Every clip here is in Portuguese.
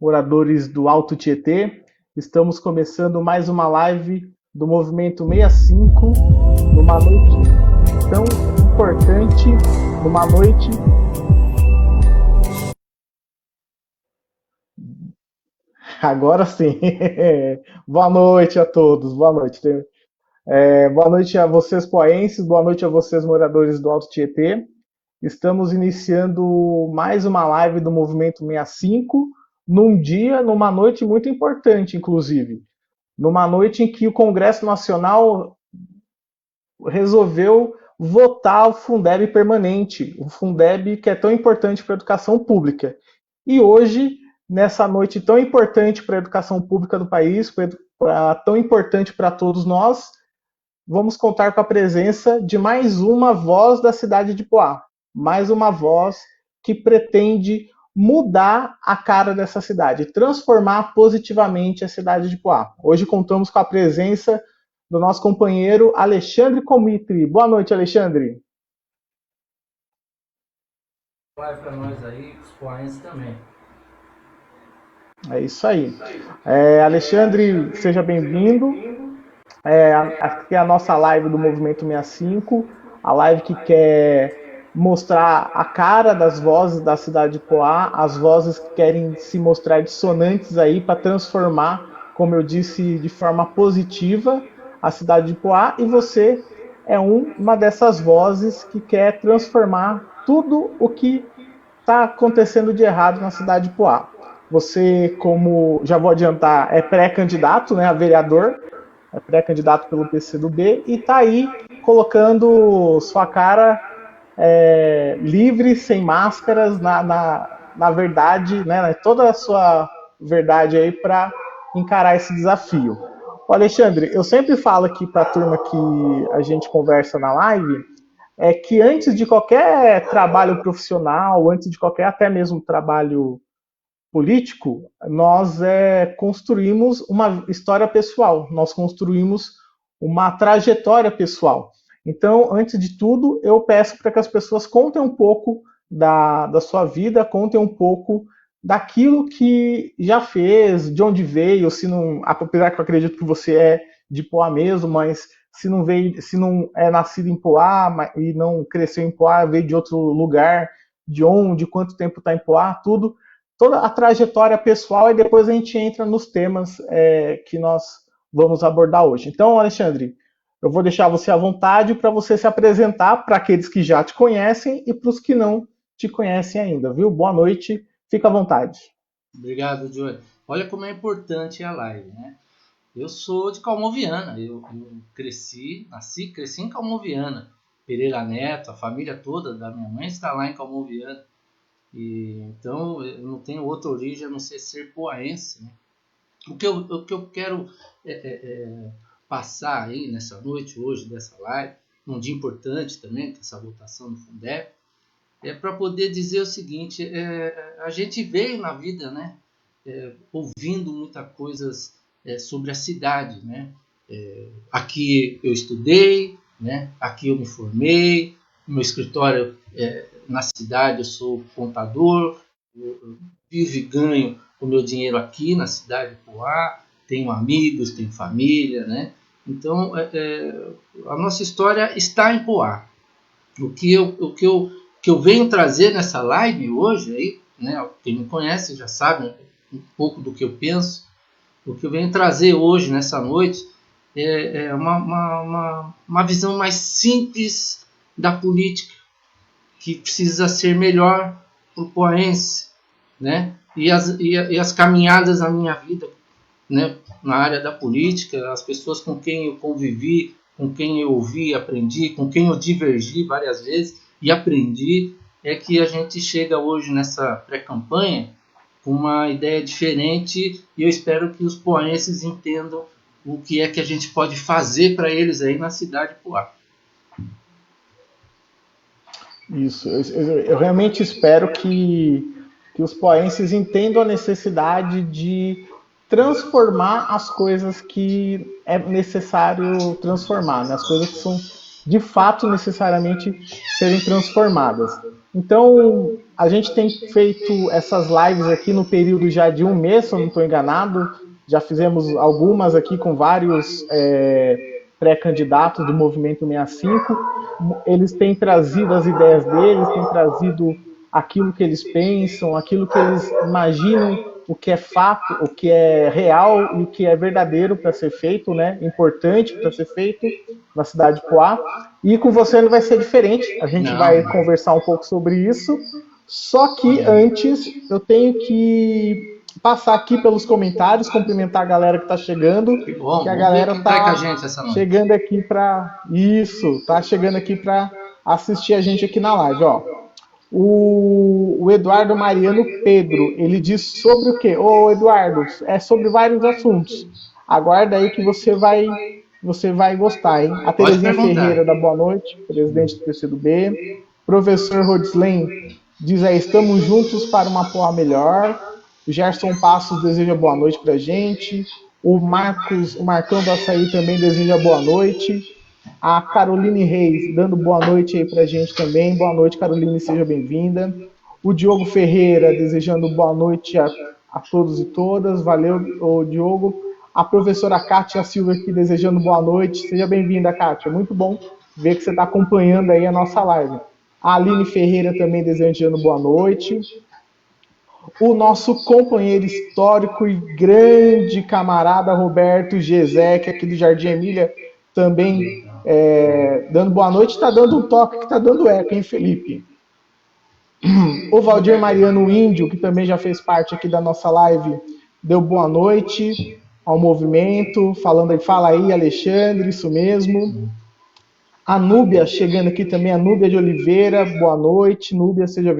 moradores do Alto Tietê. Estamos começando mais uma live do Movimento 65, numa noite tão importante, numa noite... Agora sim. Boa noite a todos, boa noite. Boa noite a vocês poenses, boa noite a vocês moradores do Alto Tietê. Estamos iniciando mais uma live do Movimento 65, numa noite muito importante, inclusive. Numa noite em que o Congresso Nacional resolveu votar o Fundeb permanente, o Fundeb que é tão importante para a educação pública. E hoje, nessa noite tão importante para a educação pública do país, tão importante para todos nós, vamos contar com a presença de mais uma voz da cidade de Poá. Mais uma voz que pretende mudar a cara dessa cidade, transformar positivamente a cidade de Poá. Hoje contamos com a presença do nosso companheiro Alexandre Comitri. Boa noite, Alexandre. Vai para nós aí, os poenses também. É isso aí. Alexandre, seja bem-vindo. Aqui é a nossa live do Movimento 65, a live que quer mostrar a cara das vozes da cidade de Poá, as vozes que querem se mostrar dissonantes aí para transformar, como eu disse, de forma positiva a cidade de Poá, e você é uma dessas vozes que quer transformar tudo o que está acontecendo de errado na cidade de Poá. Você, como já vou adiantar, é pré-candidato, né, a vereador, é pré-candidato pelo PCdoB e está aí colocando sua cara livre, sem máscaras, na verdade, né, toda a sua verdade aí para encarar esse desafio. Ô Alexandre, eu sempre falo aqui para a turma que a gente conversa na live, que antes de qualquer trabalho profissional, antes de qualquer até mesmo trabalho político, nós construímos uma história pessoal, nós construímos uma trajetória pessoal. Então, antes de tudo, eu peço para que as pessoas contem um pouco da sua vida, contem um pouco daquilo que já fez, de onde veio, se não, apesar que eu acredito que você é de Poá mesmo, mas se não é nascido em Poá e não cresceu em Poá, veio de outro lugar, de onde, quanto tempo está em Poá, tudo, toda a trajetória pessoal, e depois a gente entra nos temas que nós vamos abordar hoje. Então, Alexandre, eu vou deixar você à vontade para você se apresentar para aqueles que já te conhecem e para os que não te conhecem ainda, viu? Boa noite, fica à vontade. Obrigado, Joey. Olha como é importante a live, né? Eu sou de Calmoviana, eu cresci em Calmoviana. Pereira Neto, a família toda da minha mãe está lá em Calmoviana. Então eu não tenho outra origem a não ser poaense, né? O que eu quero passar aí nessa noite, hoje, dessa live, num dia importante também, que essa votação no Fundeb, para poder dizer o seguinte, a gente veio na vida, né, ouvindo muitas coisas sobre a cidade, né? Aqui eu estudei, né? Aqui eu me formei, no meu escritório na cidade eu sou contador, eu vivo e ganho o meu dinheiro aqui na cidade de Poá, tenho amigos, tenho família, né? Então a nossa história está em Poá. O que eu venho trazer nessa live hoje, aí, né? Quem me conhece já sabe um pouco do que eu penso. O que eu venho trazer hoje, nessa noite, é uma visão mais simples da política, que precisa ser melhor para o poense, né? E as caminhadas na minha vida, né? Na área da política, as pessoas com quem eu convivi, com quem eu ouvi, aprendi, com quem eu divergi várias vezes e aprendi, é que a gente chega hoje nessa pré-campanha com uma ideia diferente, e eu espero que os poenses entendam o que é que a gente pode fazer para eles aí na cidade de Poá. Isso, eu realmente espero que os poenses entendam a necessidade de transformar as coisas que é necessário transformar, né? As coisas que são de fato necessariamente serem transformadas. Então, a gente tem feito essas lives aqui no período já de um mês, se eu não estou enganado. Já fizemos algumas aqui com vários pré-candidatos do Movimento 65. Eles têm trazido as ideias deles, têm trazido aquilo que eles pensam, aquilo que eles imaginam, o que é fato, o que é real e o que é verdadeiro para ser feito, né? Importante para ser feito na cidade de Poá. E com você não vai ser diferente. A gente vai conversar um pouco sobre isso. Só que antes eu tenho que passar aqui pelos comentários, cumprimentar a galera que está chegando, que a galera tá chegando aqui para isso, tá chegando aqui para assistir a gente aqui na live, ó. O Eduardo Mariano Pedro, ele diz sobre o quê? Ô Eduardo, é sobre vários assuntos. Aguarda aí que você vai gostar, hein? A Terezinha Ferreira da Boa Noite, presidente do PCdoB. Professor Rodsley diz aí, estamos juntos para uma Poá melhor. O Gerson Passos deseja boa noite pra gente. O Marcão do Açaí também deseja boa noite. A Caroline Reis dando boa noite aí pra gente também. Boa noite, Caroline, seja bem-vinda. O Diogo Ferreira desejando boa noite a todos e todas. Valeu, Diogo. A professora Kátia Silva aqui desejando boa noite. Seja bem-vinda, Kátia. Muito bom ver que você está acompanhando aí a nossa live. A Aline Ferreira também desejando boa noite. O nosso companheiro histórico e grande camarada Roberto Gesek, aqui do Jardim Emília, também dando boa noite. Está dando um toque que está dando eco, hein, Felipe? O Valdir Mariano Índio, que também já fez parte aqui da nossa live, deu boa noite ao movimento, falando aí, fala aí, Alexandre, isso mesmo. A Núbia chegando aqui também, a Núbia de Oliveira, boa noite, Núbia, seja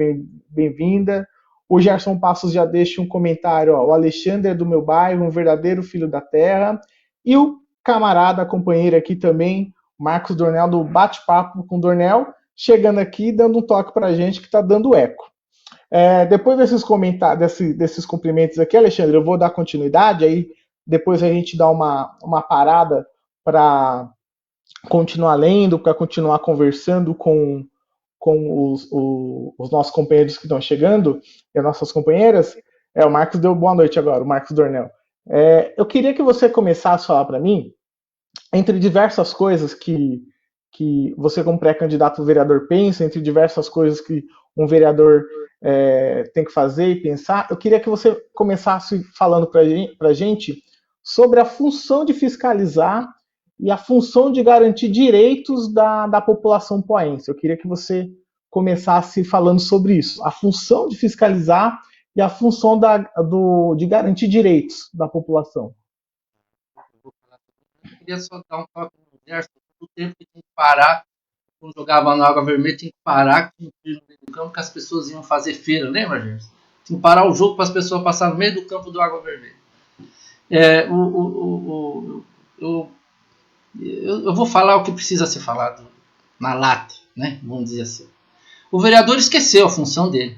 bem-vinda. O Gerson Passos já deixa um comentário, ó, o Alexandre é do meu bairro, um verdadeiro filho da terra. E o camarada, companheiro aqui também, Marcos Dornel, do Bate-Papo com Dornel, chegando aqui dando um toque pra gente que tá dando eco. Depois desses comentários, desses cumprimentos aqui, Alexandre, eu vou dar continuidade, aí depois a gente dá uma parada para continuar lendo, para continuar conversando com os nossos companheiros que estão chegando, e as nossas companheiras. O Marcos deu boa noite agora, o Marcos Dornel. Eu queria que você começasse a falar para mim, entre diversas coisas que você, como pré-candidato vereador, pensa, entre diversas coisas que um vereador tem que fazer e pensar, eu queria que você começasse falando para a gente sobre a função de fiscalizar e a função de garantir direitos da população poense. Eu queria que você começasse falando sobre isso, a função de fiscalizar e a função de garantir direitos da população. Eu queria só dar um toque no Gerson, todo o tempo que tinha que parar, quando jogava na Água Vermelha, tinha que parar no meio do campo, que as pessoas iam fazer feira, lembra, Gerson? Tinha que parar o jogo para as pessoas passarem no meio do campo do Água Vermelha. Eu vou falar o que precisa ser falado na lata, né? Vamos dizer assim. O vereador esqueceu a função dele.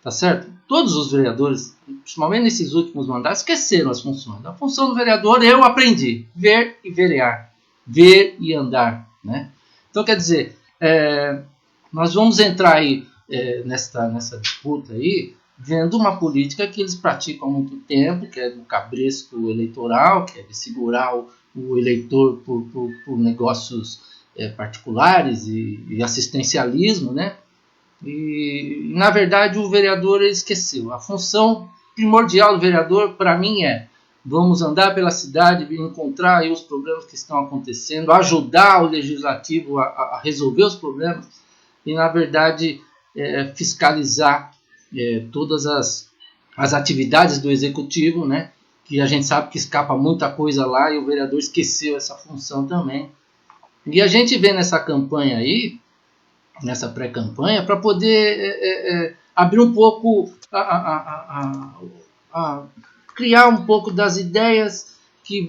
Tá certo? Todos os vereadores, principalmente nesses últimos mandatos, esqueceram as funções. A função do vereador eu aprendi. Ver e verear. Ver e andar. Né? Então, quer dizer, nós vamos entrar aí nessa disputa aí, vendo uma política que eles praticam há muito tempo, que é do cabresto eleitoral, que é de segurar o eleitor por negócios particulares e assistencialismo, né? E, na verdade, o vereador esqueceu. A função primordial do vereador, para mim, vamos andar pela cidade, encontrar aí os problemas que estão acontecendo, ajudar o legislativo a resolver os problemas e, na verdade, fiscalizar todas as atividades do executivo, né? Que a gente sabe que escapa muita coisa lá e o vereador esqueceu essa função também. E a gente vê nessa campanha aí, nessa pré-campanha, para poder abrir um pouco, criar um pouco das ideias que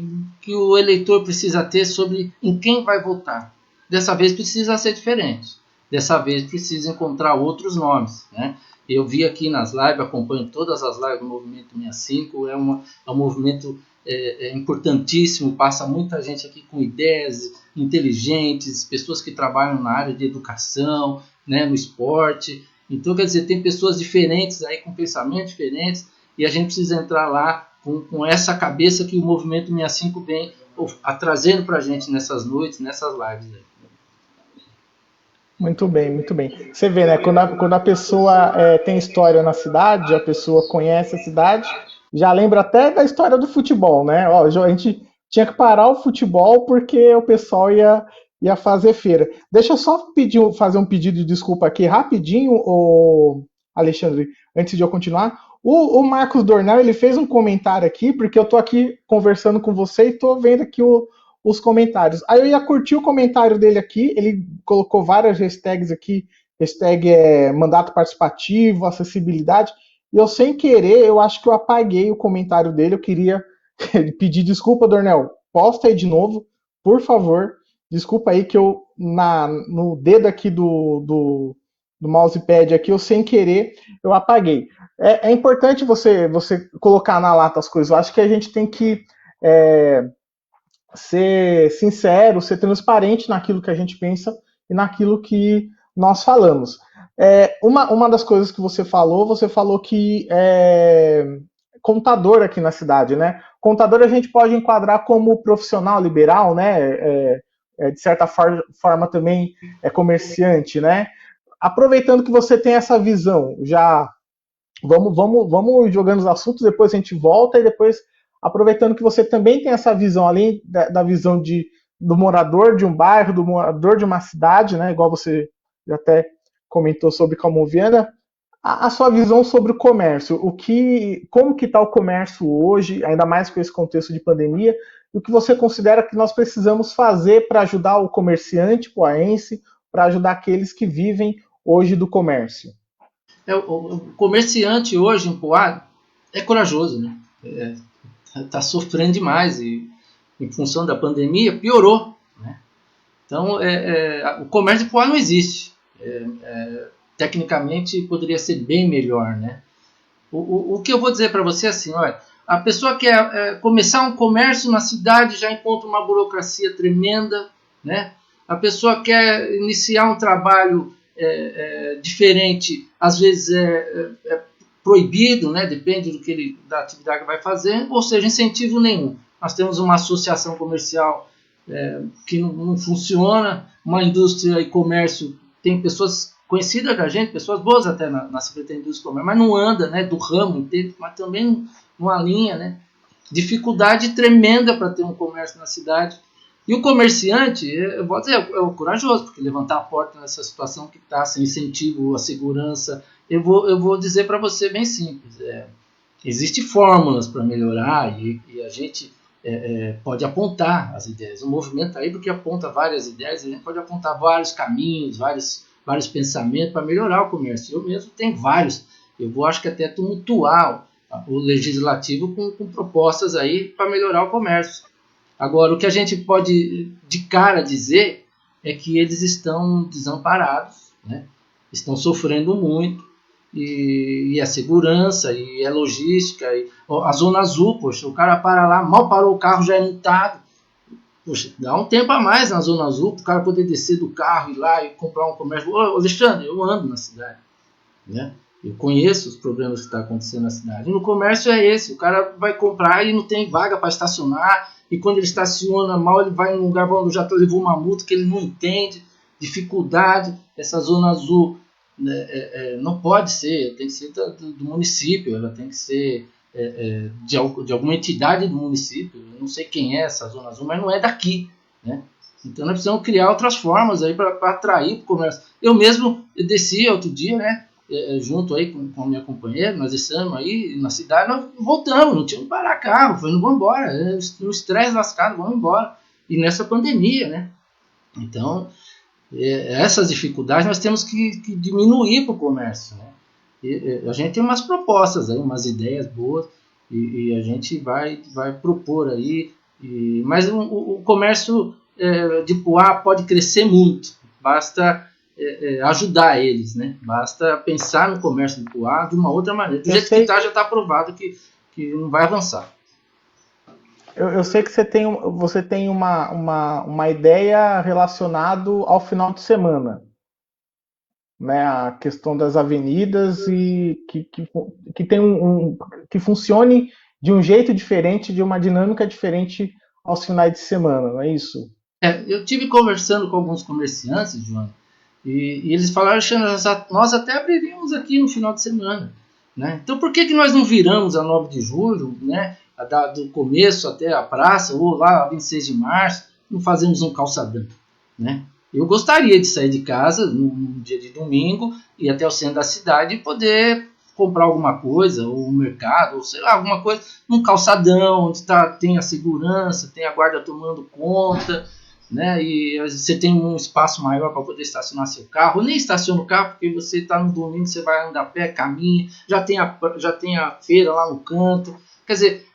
o eleitor precisa ter sobre em quem vai votar. Dessa vez precisa ser diferente. Dessa vez precisa encontrar outros nomes. Né? Eu vi aqui nas lives, acompanho todas as lives do Movimento 65, é um movimento é importantíssimo, passa muita gente aqui com ideias inteligentes, pessoas que trabalham na área de educação, né, no esporte. Então, quer dizer, tem pessoas diferentes aí, com pensamentos diferentes, e a gente precisa entrar lá com essa cabeça que o Movimento 65 vem trazendo para a gente nessas noites, nessas lives aí. Muito bem, muito bem. Você vê, né? Quando a pessoa tem história na cidade, a pessoa conhece a cidade, já lembra até da história do futebol, né? Ó, a gente tinha que parar o futebol porque o pessoal ia fazer feira. Deixa eu só fazer um pedido de desculpa aqui rapidinho, Alexandre, antes de eu continuar. O Marcos Dornel, ele fez um comentário aqui, porque eu tô aqui conversando com você e tô vendo aqui os comentários. Aí eu ia curtir o comentário dele aqui, ele colocou várias hashtags aqui, hashtag mandato participativo, acessibilidade, e eu sem querer, eu acho que eu apaguei o comentário dele, eu queria pedir desculpa, Dornel, posta aí de novo, por favor, desculpa aí que eu, no dedo aqui do mousepad aqui, eu sem querer, eu apaguei. É importante você colocar na lata as coisas, eu acho que a gente tem que ser sincero, ser transparente naquilo que a gente pensa e naquilo que nós falamos. Uma das coisas que você falou que é contador aqui na cidade, né? Contador a gente pode enquadrar como profissional liberal, né? De certa forma também é comerciante, né? Aproveitando que você tem essa visão, já vamos jogando os assuntos, depois a gente volta e depois aproveitando que você também tem essa visão, além da visão do morador de um bairro, do morador de uma cidade, né, igual você já até comentou sobre Calmoviana, a sua visão sobre o comércio, como que está o comércio hoje, ainda mais com esse contexto de pandemia, e o que você considera que nós precisamos fazer para ajudar o comerciante poaense, para ajudar aqueles que vivem hoje do comércio? O comerciante hoje em Poá é corajoso, né? Está sofrendo demais e em função da pandemia piorou, né? Então o comércio de Poá não existe. Tecnicamente poderia ser bem melhor, né? O que eu vou dizer para você é assim, olha, a pessoa quer começar um comércio na cidade, já encontra uma burocracia tremenda, né? A pessoa quer iniciar um trabalho diferente, às vezes é proibido, né? Depende da atividade que vai fazer, ou seja, incentivo nenhum. Nós temos uma associação comercial que não funciona, uma indústria e comércio, tem pessoas conhecidas da gente, pessoas boas até na Secretaria de Indústria e Comércio, mas não anda, né, do ramo inteiro, mas também não alinha, né? Dificuldade tremenda para ter um comércio na cidade. E o comerciante, eu vou dizer, é o corajoso, porque levantar a porta nessa situação que está, sem incentivo, a segurança, eu vou dizer para você bem simples, existem fórmulas para melhorar e a gente pode apontar as ideias. O movimento está aí porque aponta várias ideias, a gente pode apontar vários caminhos, vários pensamentos para melhorar o comércio. Eu mesmo tenho vários. Eu vou, acho que até tumultuar o legislativo com propostas aí para melhorar o comércio. Agora, o que a gente pode de cara dizer é que eles estão desamparados, né? Estão sofrendo muito, e a segurança, e a logística, e a Zona Azul, poxa, o cara para lá, mal parou o carro, já é multado. Poxa, dá um tempo a mais na Zona Azul para o cara poder descer do carro, ir lá e comprar um comércio. Ô, Alexandre, eu ando na cidade, né? Eu conheço os problemas que estão acontecendo na cidade. E no comércio é esse, o cara vai comprar e não tem vaga para estacionar, e quando ele estaciona mal, ele vai em um lugar onde já levou uma multa que ele não entende, dificuldade. Essa Zona Azul não pode ser, tem que ser do município, ela tem que ser de alguma entidade do município. Eu não sei quem é essa Zona Azul, mas não é daqui, né? Então nós precisamos criar outras formas aí para atrair para o comércio. Eu mesmo desci outro dia, né? Junto aí com a minha companheira, nós estamos aí na cidade, nós voltamos, não tínhamos que parar carro, falando, vamos embora, no estresse lascado, vamos embora. E nessa pandemia, né? Então, essas dificuldades nós temos que diminuir para o comércio, né? A gente tem umas propostas aí, umas ideias boas, e a gente vai propor aí, mas o comércio de Poá pode crescer muito, basta ajudar eles, né? Basta pensar no comércio de Poá de uma outra maneira. Do jeito que está, já está provado que não vai avançar. Eu sei que você tem uma ideia relacionada ao final de semana, né? A questão das avenidas e que tem que funcione de um jeito diferente, de uma dinâmica diferente aos finais de semana, não é isso? Eu tive conversando com alguns comerciantes, João, e eles falaram, Alexandre, nós até abriríamos aqui no final de semana. Né? Então por que nós não viramos a 9 de julho, né? Do começo até a praça, ou lá a 26 de março, não fazemos um calçadão? Né? Eu gostaria de sair de casa no dia de domingo, ir até o centro da cidade e poder comprar alguma coisa, ou um mercado, ou sei lá, alguma coisa, num calçadão, onde tem a segurança, tem a guarda tomando conta, né? E você tem um espaço maior para poder estacionar seu carro. Nem estaciona o carro porque você está no domingo, você vai andar a pé, caminha, já tem a feira lá no canto. Quer dizer,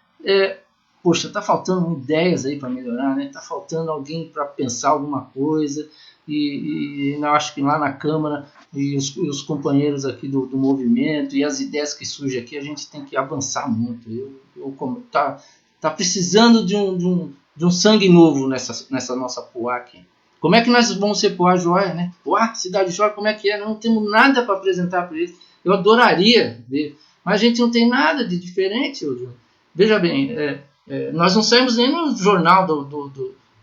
poxa, tá faltando ideias aí para melhorar, né? Tá faltando alguém para pensar alguma coisa. E eu acho que lá na Câmara e os companheiros aqui do movimento e as ideias que surgem aqui, a gente tem que avançar muito. Tá precisando de um sangue novo nessa nossa Poá aqui. Como é que nós vamos ser Poá Joia, né? Poá, Cidade Joia, como é que é? Nós não temos nada para apresentar para eles. Eu adoraria ver, mas a gente não tem nada de diferente, hoje. Veja bem, nós não saímos nem no jornal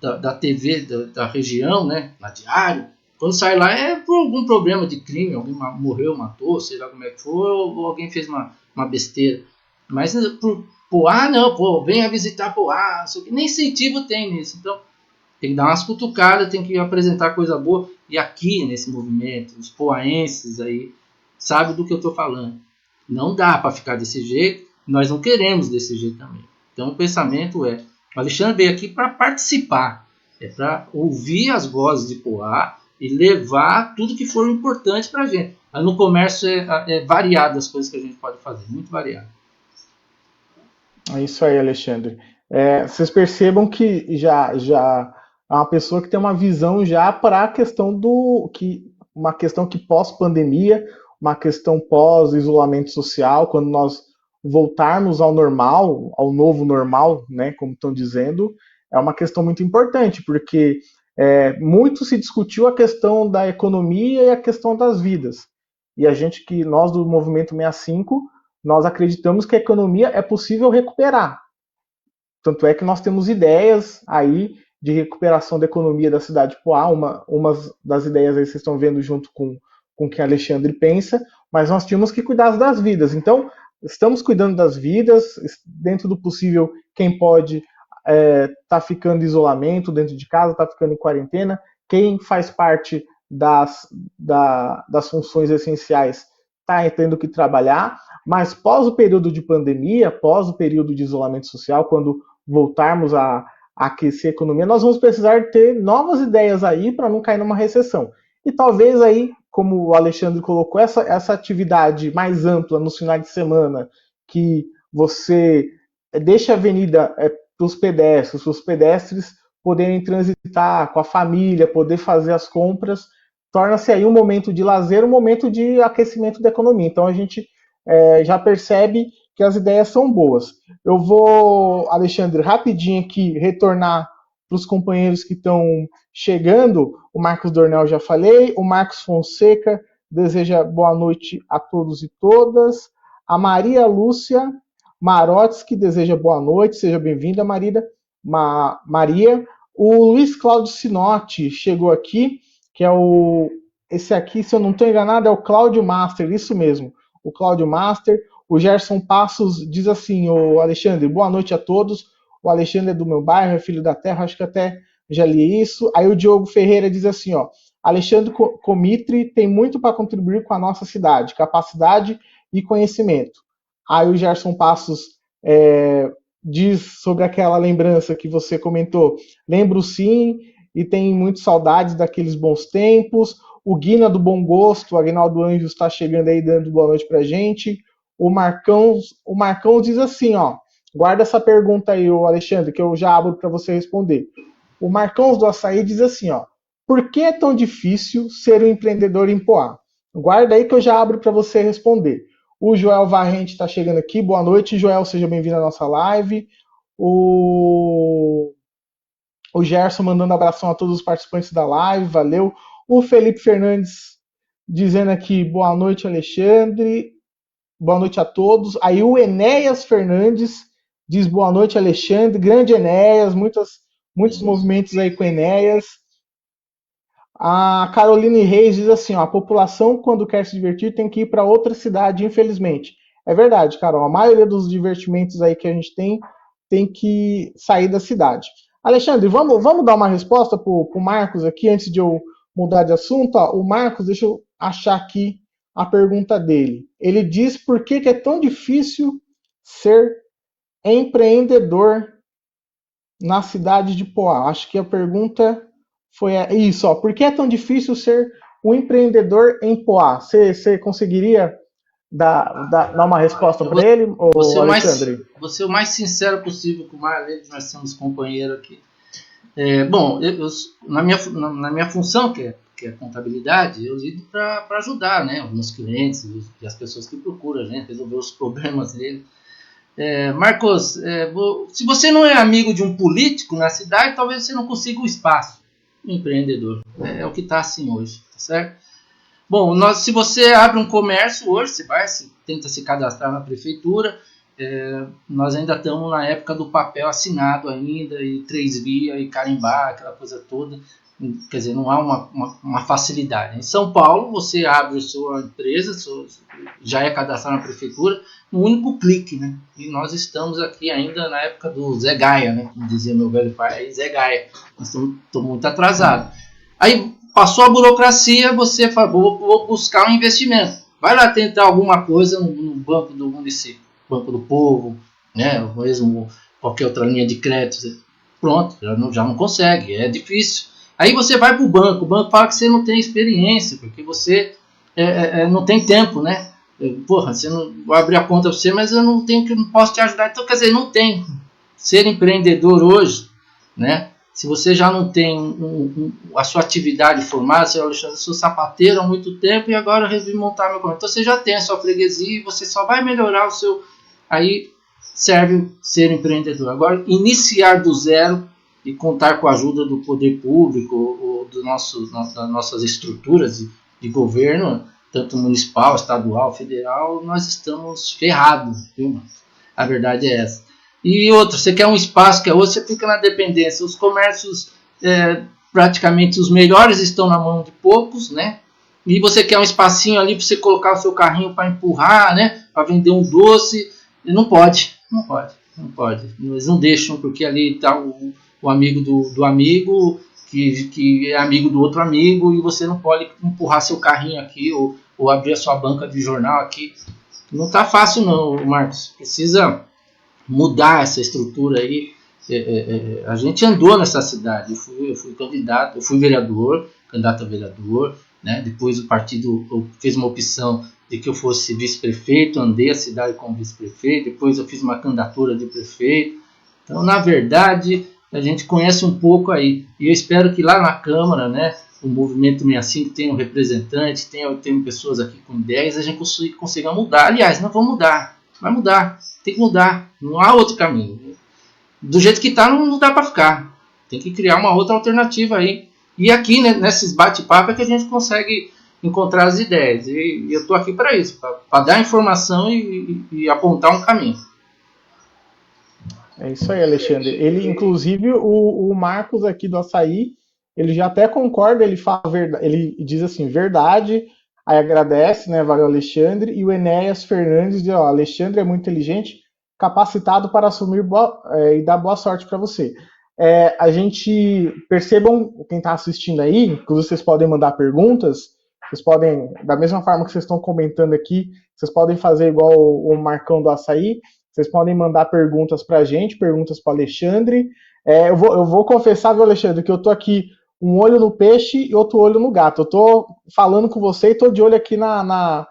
da TV da região, né? Na Diário. Quando sai lá é por algum problema de crime, alguém morreu, matou, sei lá como é que foi, ou alguém fez uma besteira. Mas por Poá, não, venha visitar Poá, nem incentivo tem nisso. Então, tem que dar umas cutucadas, tem que apresentar coisa boa. E aqui, nesse movimento, os poaenses aí, sabem do que eu estou falando. Não dá para ficar desse jeito, nós não queremos desse jeito também. Então, o pensamento o Alexandre veio aqui para participar, para ouvir as vozes de Poá e levar tudo que for importante para a gente. No comércio é variado as coisas que a gente pode fazer, muito variado. É isso aí, Alexandre. Vocês percebam que já é uma pessoa que tem uma visão já para a questão uma questão que pós-pandemia, uma questão pós-isolamento social, quando nós voltarmos ao normal, ao novo normal, né, como estão dizendo, é uma questão muito importante, porque muito se discutiu a questão da economia e a questão das vidas. E nós do Movimento 65, nós acreditamos que a economia é possível recuperar. Tanto é que nós temos ideias aí de recuperação da economia da cidade de Poá. Uma das ideias aí vocês estão vendo junto com o que Alexandre pensa, mas nós tínhamos que cuidar das vidas. Então, estamos cuidando das vidas, dentro do possível, quem pode tá ficando em isolamento dentro de casa, está ficando em quarentena. Quem faz parte das funções essenciais está tendo que trabalhar, mas pós o período de pandemia, pós o período de isolamento social, quando voltarmos a aquecer a economia, nós vamos precisar ter novas ideias aí para não cair numa recessão. E talvez aí, como o Alexandre colocou, essa atividade mais ampla nos finais de semana, que você deixa a avenida para os pedestres poderem transitar com a família, poder fazer as compras, torna-se aí um momento de lazer, um momento de aquecimento da economia. Então a gente já percebe que as ideias são boas. Eu vou, Alexandre, rapidinho aqui retornar para os companheiros que estão chegando. O Marcos Dornel já falei, o Marcos Fonseca deseja boa noite a todos e todas. A Maria Lúcia Marotes, que deseja boa noite, seja bem-vinda, Maria. O Luiz Cláudio Sinotti chegou aqui, que é esse aqui, se eu não estou enganado, é o Cláudio Master, isso mesmo, o Cláudio Master. O Gerson Passos diz assim, o Alexandre, boa noite a todos. O Alexandre é do meu bairro, é filho da terra, acho que até já li isso. Aí o Diogo Ferreira diz assim, ó, Alexandre Comitri tem muito para contribuir com a nossa cidade, capacidade e conhecimento. Aí o Gerson Passos diz sobre aquela lembrança que você comentou. Lembro sim, e tem muitas saudades daqueles bons tempos. O Guina do Bom Gosto, o Agnaldo Anjos está chegando aí dando boa noite pra gente. O Marcão diz assim, ó, guarda essa pergunta aí, o Alexandre, que eu já abro para você responder. O Marcão do Açaí diz assim, ó, por que é tão difícil ser um empreendedor em Poá? Guarda aí que eu já abro para você responder. O Joel Varrente está chegando aqui, boa noite, Joel, seja bem-vindo à nossa live. O Gerson mandando abração a todos os participantes da live, valeu. O Felipe Fernandes dizendo aqui, boa noite, Alexandre. Boa noite a todos. Aí o Enéas Fernandes diz boa noite, Alexandre. Grande Enéas, muitos movimentos aí com Enéas. A Caroline Reis diz assim, ó, a população, quando quer se divertir, tem que ir para outra cidade, infelizmente. É verdade, Carol. A maioria dos divertimentos aí que a gente tem que sair da cidade. Alexandre, vamos dar uma resposta para o Marcos aqui, antes de eu mudar de assunto. Ó, o Marcos, deixa eu achar aqui a pergunta dele. Ele diz por que é tão difícil ser empreendedor na cidade de Poá. Acho que a pergunta foi isso. Ó, por que é tão difícil ser um empreendedor em Poá? Você conseguiria dar uma resposta para ele, Alexandre? Você é o mais sincero possível com o Marlene, nós somos companheiros aqui. Bom, na minha função, que é contabilidade, eu lido para ajudar, né, os meus clientes e as pessoas que procuram a gente, resolver os problemas deles. Marcos, se você não é amigo de um político na cidade, talvez você não consiga o espaço. Empreendedor. É o que está assim hoje, tá certo? Bom, se você abre um comércio hoje, você tenta se cadastrar na prefeitura, nós ainda estamos na época do papel assinado ainda, e 3 via, e carimbar, aquela coisa toda. Quer dizer, não há uma facilidade. Em São Paulo, você abre a sua empresa, já é cadastrado na prefeitura, um único clique, né? E nós estamos aqui ainda na época do Zé Gaia, né? Como dizia meu velho pai, Zé Gaia. Nós estamos muito atrasados. Aí, passou a burocracia, você fala, vou buscar um investimento. Vai lá tentar alguma coisa no banco do município, Banco do Povo, né? Ou mesmo qualquer outra linha de crédito. Pronto, já não consegue, é difícil. Aí você vai para o banco fala que você não tem experiência, porque você não tem tempo, né? Porra, você não vou abrir a conta para você, mas eu não posso te ajudar. Então, quer dizer, não tem. Ser empreendedor hoje, né? Se você já não tem a sua atividade formada, você Alexandre, eu sou sapateiro há muito tempo e agora eu resolvi montar meu comércio. Então você já tem a sua freguesia e você só vai melhorar o seu... Aí serve ser empreendedor. Agora, iniciar do zero e contar com a ajuda do poder público ou das nossas estruturas de governo, tanto municipal, estadual, federal, nós estamos ferrados, viu? A verdade é essa. E outra, você quer um espaço, quer outro, você fica na dependência. Os comércios, praticamente os melhores estão na mão de poucos, né? E você quer um espacinho ali para você colocar o seu carrinho para empurrar, né? Para vender um doce. Não pode. Eles não deixam, porque ali está o amigo do amigo, que é amigo do outro amigo, e você não pode empurrar seu carrinho aqui ou abrir a sua banca de jornal aqui. Não está fácil não, Marcos. Precisa mudar essa estrutura aí. A gente andou nessa cidade. Eu fui candidato, eu fui candidato a vereador, né? Depois o partido fez uma opção de que eu fosse vice-prefeito, andei a cidade como vice-prefeito, depois eu fiz uma candidatura de prefeito. Então, na verdade, a gente conhece um pouco aí. E eu espero que lá na Câmara, né, o Movimento 65 tenha um representante, tenha pessoas aqui com ideias, a gente consiga mudar. Aliás, nós vamos mudar. Vai mudar. Tem que mudar. Não há outro caminho. Do jeito que está, não dá para ficar. Tem que criar uma outra alternativa aí. E aqui, né, nesses bate-papo, é que a gente consegue encontrar as ideias. E eu estou aqui para isso, para dar informação e apontar um caminho. É isso aí, Alexandre. Ele, inclusive, o Marcos aqui do Açaí, ele já até concorda, ele diz assim, verdade, aí agradece, né, valeu Alexandre, e o Enéas Fernandes diz, ó, Alexandre é muito inteligente, capacitado para assumir e dar boa sorte para você. A gente, percebam, quem está assistindo aí, inclusive vocês podem mandar perguntas, vocês podem, da mesma forma que vocês estão comentando aqui, vocês podem fazer igual o Marcão do Açaí, vocês podem mandar perguntas para a gente, perguntas para o Alexandre. Eu vou confessar, viu, Alexandre, que eu estou aqui um olho no peixe e outro olho no gato. Eu estou falando com você e estou de olho aqui na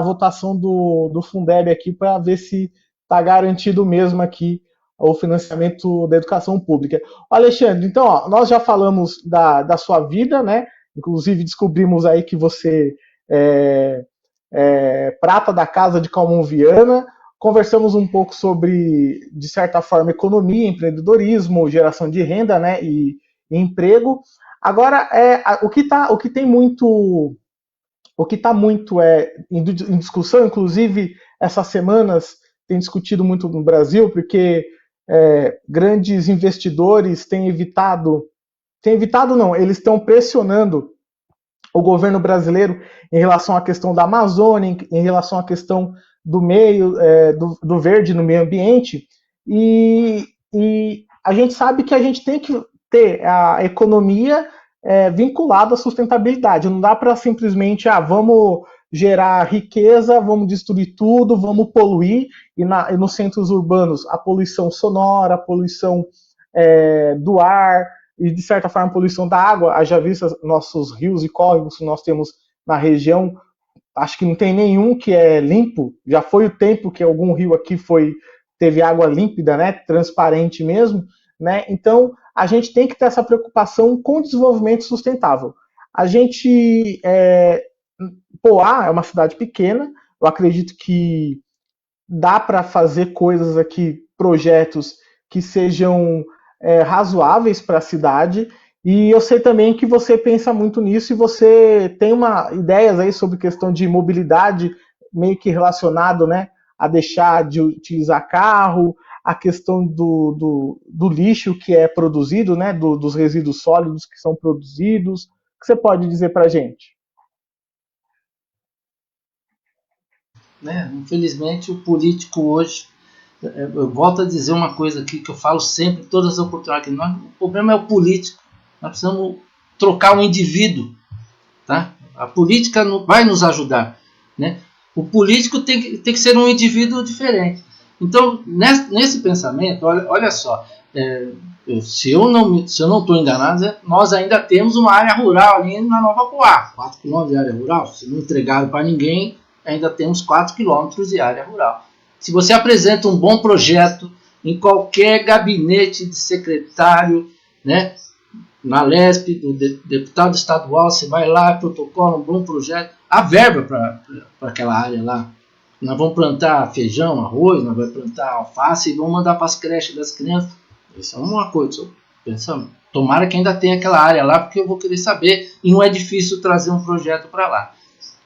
votação do Fundeb aqui para ver se está garantido mesmo aqui o financiamento da educação pública. Alexandre, então, ó, nós já falamos da sua vida, né? Inclusive descobrimos aí que você é prata da casa de Calmon Viana. conversamos um pouco sobre, de certa forma, economia, empreendedorismo, geração de renda, né, e emprego. Agora, o que tem muito, o que está muito em discussão, inclusive essas semanas tem discutido muito no Brasil, porque grandes investidores têm evitado não, eles estão pressionando o governo brasileiro em relação à questão da Amazônia, em relação à questão do meio, do verde no meio ambiente, e a gente sabe que a gente tem que ter a economia vinculada à sustentabilidade. Não dá para simplesmente, vamos gerar riqueza, vamos destruir tudo, vamos poluir, e nos centros urbanos a poluição sonora, a poluição do ar, e de certa forma a poluição da água, haja vista nossos rios e córregos que nós temos na região, acho que não tem nenhum que é limpo, já foi o tempo que algum rio aqui teve água límpida, né, transparente mesmo, né, então a gente tem que ter essa preocupação com o desenvolvimento sustentável. A gente, Poá é uma cidade pequena, eu acredito que dá para fazer coisas aqui, projetos que sejam razoáveis para a cidade. E eu sei também que você pensa muito nisso e você tem ideias aí sobre questão de mobilidade, meio que relacionado, né, a deixar de utilizar carro, a questão do lixo que é produzido, né, dos resíduos sólidos que são produzidos. O que você pode dizer para a gente? Né? Infelizmente, o político hoje, eu volto a dizer uma coisa aqui que eu falo sempre, em todas as oportunidades, o problema é o político. Nós precisamos trocar o indivíduo. Tá? A política não vai nos ajudar. Né? O político tem que ser um indivíduo diferente. Então, nesse pensamento, olha só, se eu não estou enganado, nós ainda temos uma área rural ali na Nova Poá, 4 km de área rural. Se não entregaram para ninguém, ainda temos 4 quilômetros de área rural. Se você apresenta um bom projeto em qualquer gabinete de secretário, né, na LESP, do deputado estadual, você vai lá, protocola um bom projeto, há verba para aquela área lá. Nós vamos plantar feijão, arroz, nós vamos plantar alface e vamos mandar para as creches das crianças. Isso é uma coisa, pensando. Tomara que ainda tenha aquela área lá, porque eu vou querer saber, e não é difícil trazer um projeto para lá.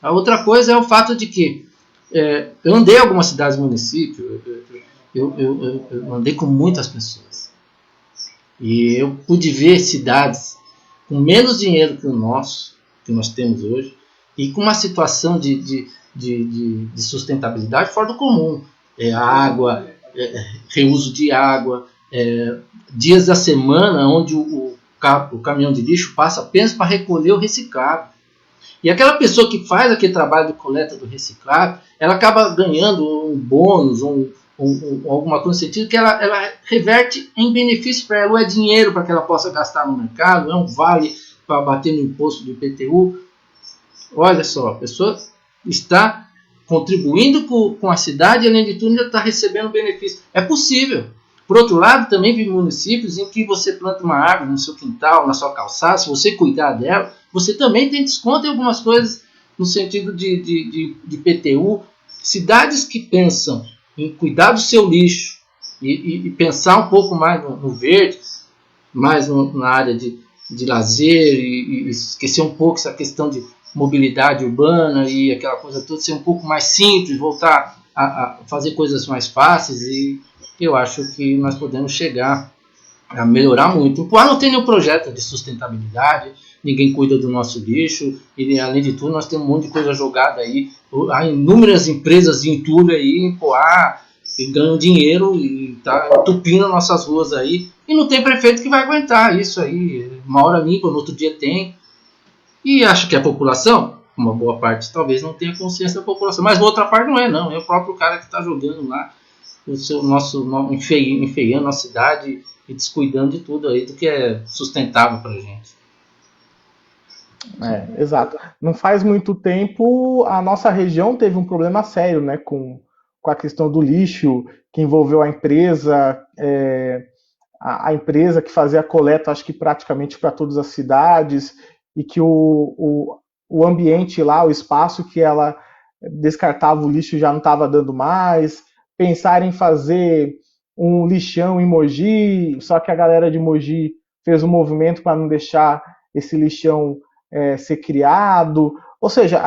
A outra coisa é o fato de que eu andei em algumas cidades e municípios, eu andei com muitas pessoas. E eu pude ver cidades com menos dinheiro que o nosso, que nós temos hoje, e com uma situação de sustentabilidade fora do comum. Água, reuso de água, dias da semana onde o caminhão de lixo passa apenas para recolher o reciclado. E aquela pessoa que faz aquele trabalho de coleta do reciclado, ela acaba ganhando um bônus, alguma coisa no sentido que ela reverte em benefício para ela, ou é dinheiro para que ela possa gastar no mercado, é um vale para bater no imposto do IPTU. Olha só, a pessoa está contribuindo com a cidade e, além de tudo, ainda está recebendo benefício. É possível. Por outro lado, também vi municípios em que você planta uma árvore no seu quintal, na sua calçada, se você cuidar dela, você também tem desconto em algumas coisas no sentido de IPTU. Cidades que pensam em cuidar do seu lixo e pensar um pouco mais no verde, mais na área de lazer e esquecer um pouco essa questão de mobilidade urbana e aquela coisa toda, ser um pouco mais simples, voltar a fazer coisas mais fáceis, e eu acho que nós podemos chegar a melhorar muito. O Poá não tem nenhum projeto de sustentabilidade, ninguém cuida do nosso lixo, e além de tudo nós temos um monte de coisa jogada aí. Há inúmeras empresas de entulho aí em Poá que ganham dinheiro e está entupindo nossas ruas aí, e não tem prefeito que vai aguentar isso aí. Uma hora limpa, no outro dia tem. E acho que a população, uma boa parte, talvez não tenha consciência da população, mas outra parte não é, não. É o próprio cara que está jogando lá enfeiando a cidade e descuidando de tudo aí do que é sustentável para a gente. Exato. Não faz muito tempo a nossa região teve um problema sério, né, com a questão do lixo, que envolveu a empresa, a empresa que fazia a coleta, acho que praticamente para todas as cidades, e que o ambiente lá, o espaço que ela descartava o lixo já não estava dando mais. pensaram em fazer um lixão em Mogi, só que a galera de Mogi fez um movimento para não deixar esse lixão ser criado. Ou seja,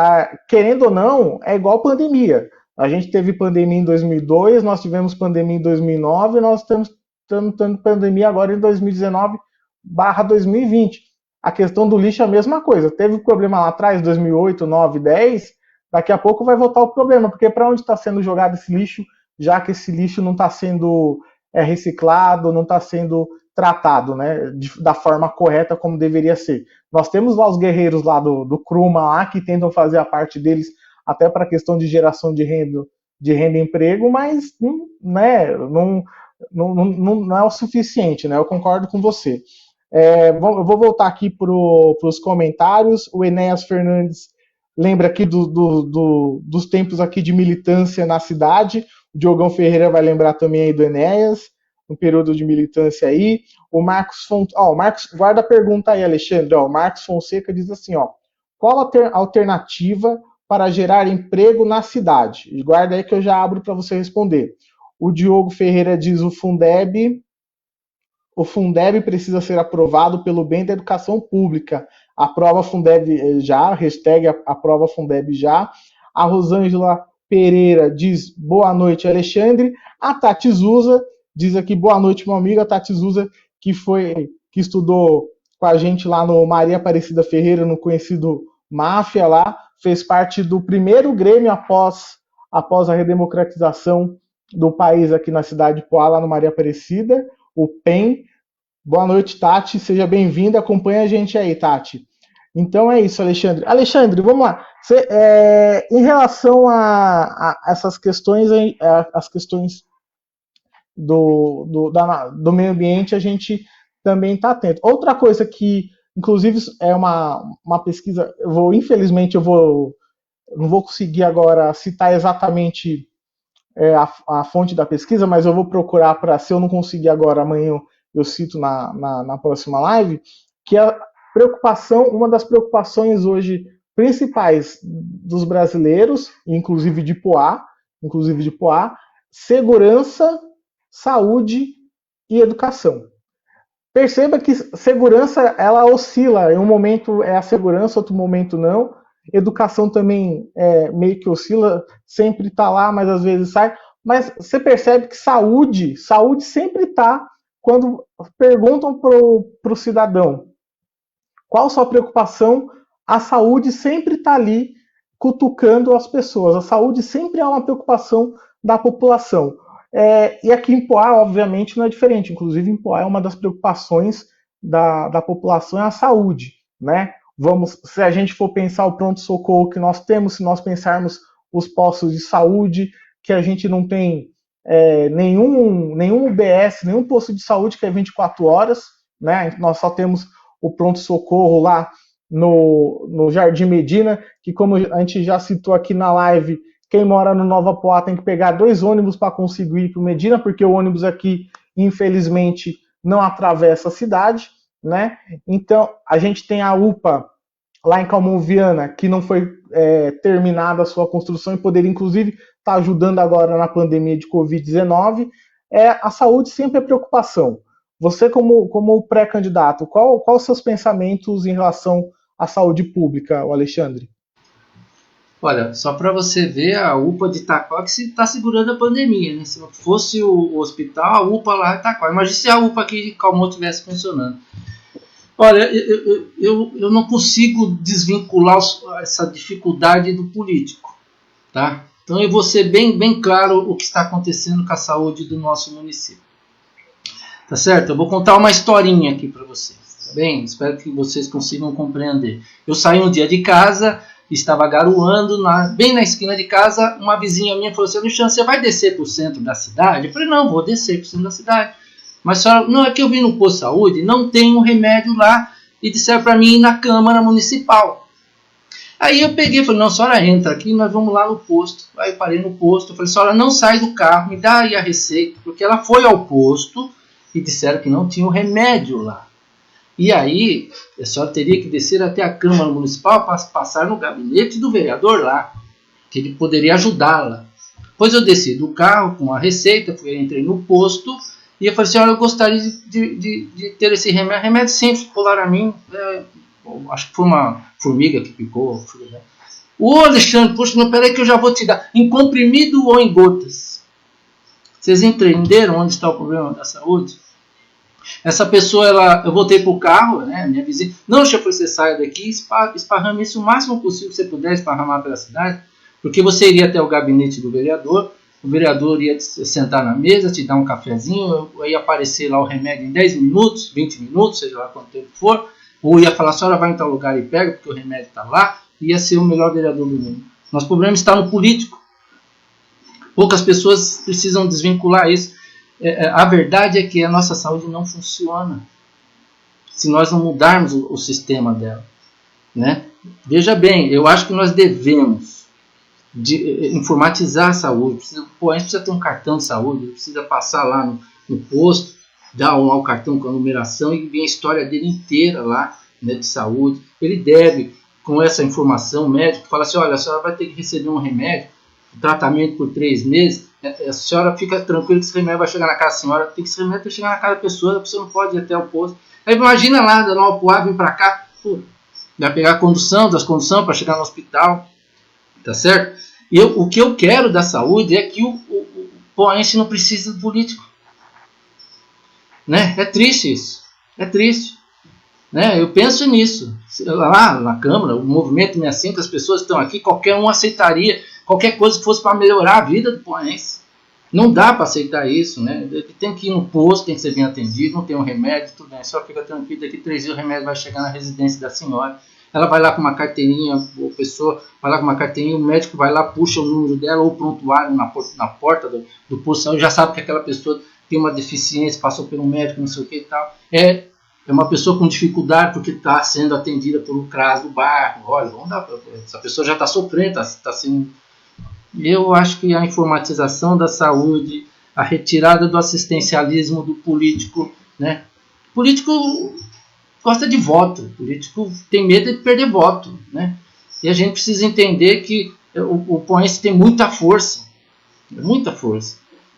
querendo ou não, é igual pandemia. A gente teve pandemia em 2002, nós tivemos pandemia em 2009, nós estamos tendo pandemia agora em 2019/2020. A questão do lixo é a mesma coisa. Teve problema lá atrás, 2008, 9, 10, daqui a pouco vai voltar o problema, porque para onde está sendo jogado esse lixo, já que esse lixo não está sendo reciclado, não está sendo tratado, né, da forma correta como deveria ser. Nós temos lá os guerreiros lá do Kruma lá, que tentam fazer a parte deles até para a questão de geração de renda e emprego, mas né, não é o suficiente, né? Eu concordo com você. Eu vou voltar aqui para os comentários. O Enéas Fernandes lembra aqui dos tempos aqui de militância na cidade. O Diogão Ferreira vai lembrar também aí do Enéas, um período de militância aí. O Marcos guarda a pergunta aí, Alexandre. O Marcos Fonseca diz assim, qual a alternativa para gerar emprego na cidade? E guarda aí que eu já abro para você responder. O Diogo Ferreira diz o Fundeb precisa ser aprovado pelo bem da educação pública. Aprova Fundeb já, hashtag aprova Fundeb já. A Rosângela Pereira diz boa noite, Alexandre. A Tati Zuza diz aqui boa noite, meu amigo. A Tati Zuza, que estudou com a gente lá no Maria Aparecida Ferreira, no conhecido Máfia lá, fez parte do primeiro Grêmio após a redemocratização do país aqui na cidade de Poá, lá no Maria Aparecida, o PEN. Boa noite, Tati, seja bem-vinda, acompanha a gente aí, Tati. Então é isso, Alexandre. Alexandre, vamos lá. Em relação a essas questões, as questões do meio ambiente, a gente também está atento. Outra coisa que, inclusive, é uma pesquisa, infelizmente, não vou conseguir agora citar exatamente a fonte da pesquisa, mas eu vou procurar se eu não conseguir agora, amanhã eu cito na próxima live, que a preocupação, uma das preocupações hoje principais dos brasileiros, inclusive de Poá, segurança, saúde e educação. Perceba que segurança, ela oscila, em um momento é a segurança, outro momento não. Educação também meio que oscila, sempre está lá, mas às vezes sai. Mas você percebe que saúde sempre está, quando perguntam para o cidadão qual a sua preocupação, a saúde sempre está ali cutucando as pessoas. A saúde sempre é uma preocupação da população. E aqui em Poá, obviamente, não é diferente. Inclusive, em Poá, uma das preocupações da população é a saúde, né? Se a gente for pensar o pronto-socorro que nós temos, se nós pensarmos os postos de saúde, que a gente não tem nenhum UBS, nenhum posto de saúde que é 24 horas, né? Nós só temos o pronto-socorro lá no Jardim Medina, que como a gente já citou aqui na live, quem mora no Nova Poá tem que pegar 2 ônibus para conseguir ir para o Medina, porque o ônibus aqui, infelizmente, não atravessa a cidade, né? Então, a gente tem a UPA lá em Calmon-Viana, que não foi terminada a sua construção e poderia, inclusive, estar ajudando agora na pandemia de Covid-19. A saúde sempre é preocupação. Você, como pré-candidato, qual os seus pensamentos em relação à saúde pública, Alexandre? Olha, só para você ver, a UPA de Itaquá que está segurando a pandemia, né? Se fosse o hospital, a UPA lá de Itaquá. Imagina se a UPA aqui de Calmon estivesse funcionando. Olha, eu não consigo desvincular essa dificuldade do político, tá? Então eu vou ser bem claro o que está acontecendo com a saúde do nosso município. Tá certo? Eu vou contar uma historinha aqui para vocês, tá bem? Espero que vocês consigam compreender. Eu saí um dia de casa, estava garoando, bem na esquina de casa, uma vizinha minha falou assim, Alexandre, você vai descer para o centro da cidade? Eu falei, não, vou descer para o centro da cidade. Mas senhora, não, é que eu vim no posto de saúde, não tem um remédio lá, e disseram para mim ir na Câmara Municipal. Aí eu peguei e falei, não, a senhora entra aqui, nós vamos lá no posto. Aí eu parei no posto, eu falei, senhora, não sai do carro, me dá aí a receita, porque ela foi ao posto e disseram que não tinha um remédio lá. E aí, a senhora teria que descer até a Câmara Municipal para passar no gabinete do vereador lá, que ele poderia ajudá-la. Depois eu desci do carro com a receita, entrei no posto e eu falei assim, olha, eu gostaria de ter esse remédio simples, Polaramine, acho que foi uma formiga que picou. O Alexandre, poxa, não, peraí que eu já vou te dar, em comprimido ou em gotas? Vocês entenderam onde está o problema da saúde? Essa pessoa, eu voltei para o carro, né, minha vizinha, não, chefe, você saia daqui, esparrame isso o máximo possível que você puder esparramar pela cidade, porque você iria até o gabinete do vereador, o vereador ia sentar na mesa, te dar um cafezinho, ia aparecer lá o remédio em 10 minutos, 20 minutos, seja lá quanto tempo for, ou ia falar, a senhora vai em tal lugar e pega, porque o remédio está lá, ia ser o melhor vereador do mundo. Nosso problema está no político. Poucas pessoas precisam desvincular isso. A verdade é que a nossa saúde não funciona se nós não mudarmos o sistema dela, né? Veja bem, eu acho que nós devemos informatizar a saúde. A gente precisa ter um cartão de saúde, precisa passar lá no posto, dar lá o cartão com a numeração e ver a história dele inteira lá, né, de saúde. Ele deve, com essa informação, o médico fala assim, olha, a senhora vai ter que receber um remédio, tratamento por 3 meses, a senhora fica tranquila que esse remédio vai chegar na casa da senhora, tem que esse remédio chegar na casa da pessoa, a pessoa não pode ir até o posto. Aí imagina lá, da Nova Poá, vir para cá, vai pegar a condução para chegar no hospital, tá certo? O que eu quero da saúde é que o poense não precisa de político, né? É triste isso, é triste. Né? Eu penso nisso. Lá na Câmara, o movimento 65, as pessoas estão aqui, qualquer um aceitaria qualquer coisa que fosse para melhorar a vida do poense. Não dá para aceitar isso, né? Tem que ir no posto, tem que ser bem atendido, não tem um remédio, tudo bem, a senhora fica tranquila, daqui 3 dias o remédio vai chegar na residência da senhora. Ela vai lá com uma carteirinha, a pessoa vai lá com uma carteirinha, o médico vai lá, puxa o número dela ou o prontuário na porta do posto de saúde, já sabe que aquela pessoa tem uma deficiência, passou por um médico, não sei o que e tal. É uma pessoa com dificuldade porque está sendo atendida por um CRAS do bairro. Olha, essa pessoa já está sofrendo, está sendo... Eu acho que a informatização da saúde, a retirada do assistencialismo do político, né? O político gosta de voto, o político tem medo de perder voto, né? E a gente precisa entender que o poense tem muita força,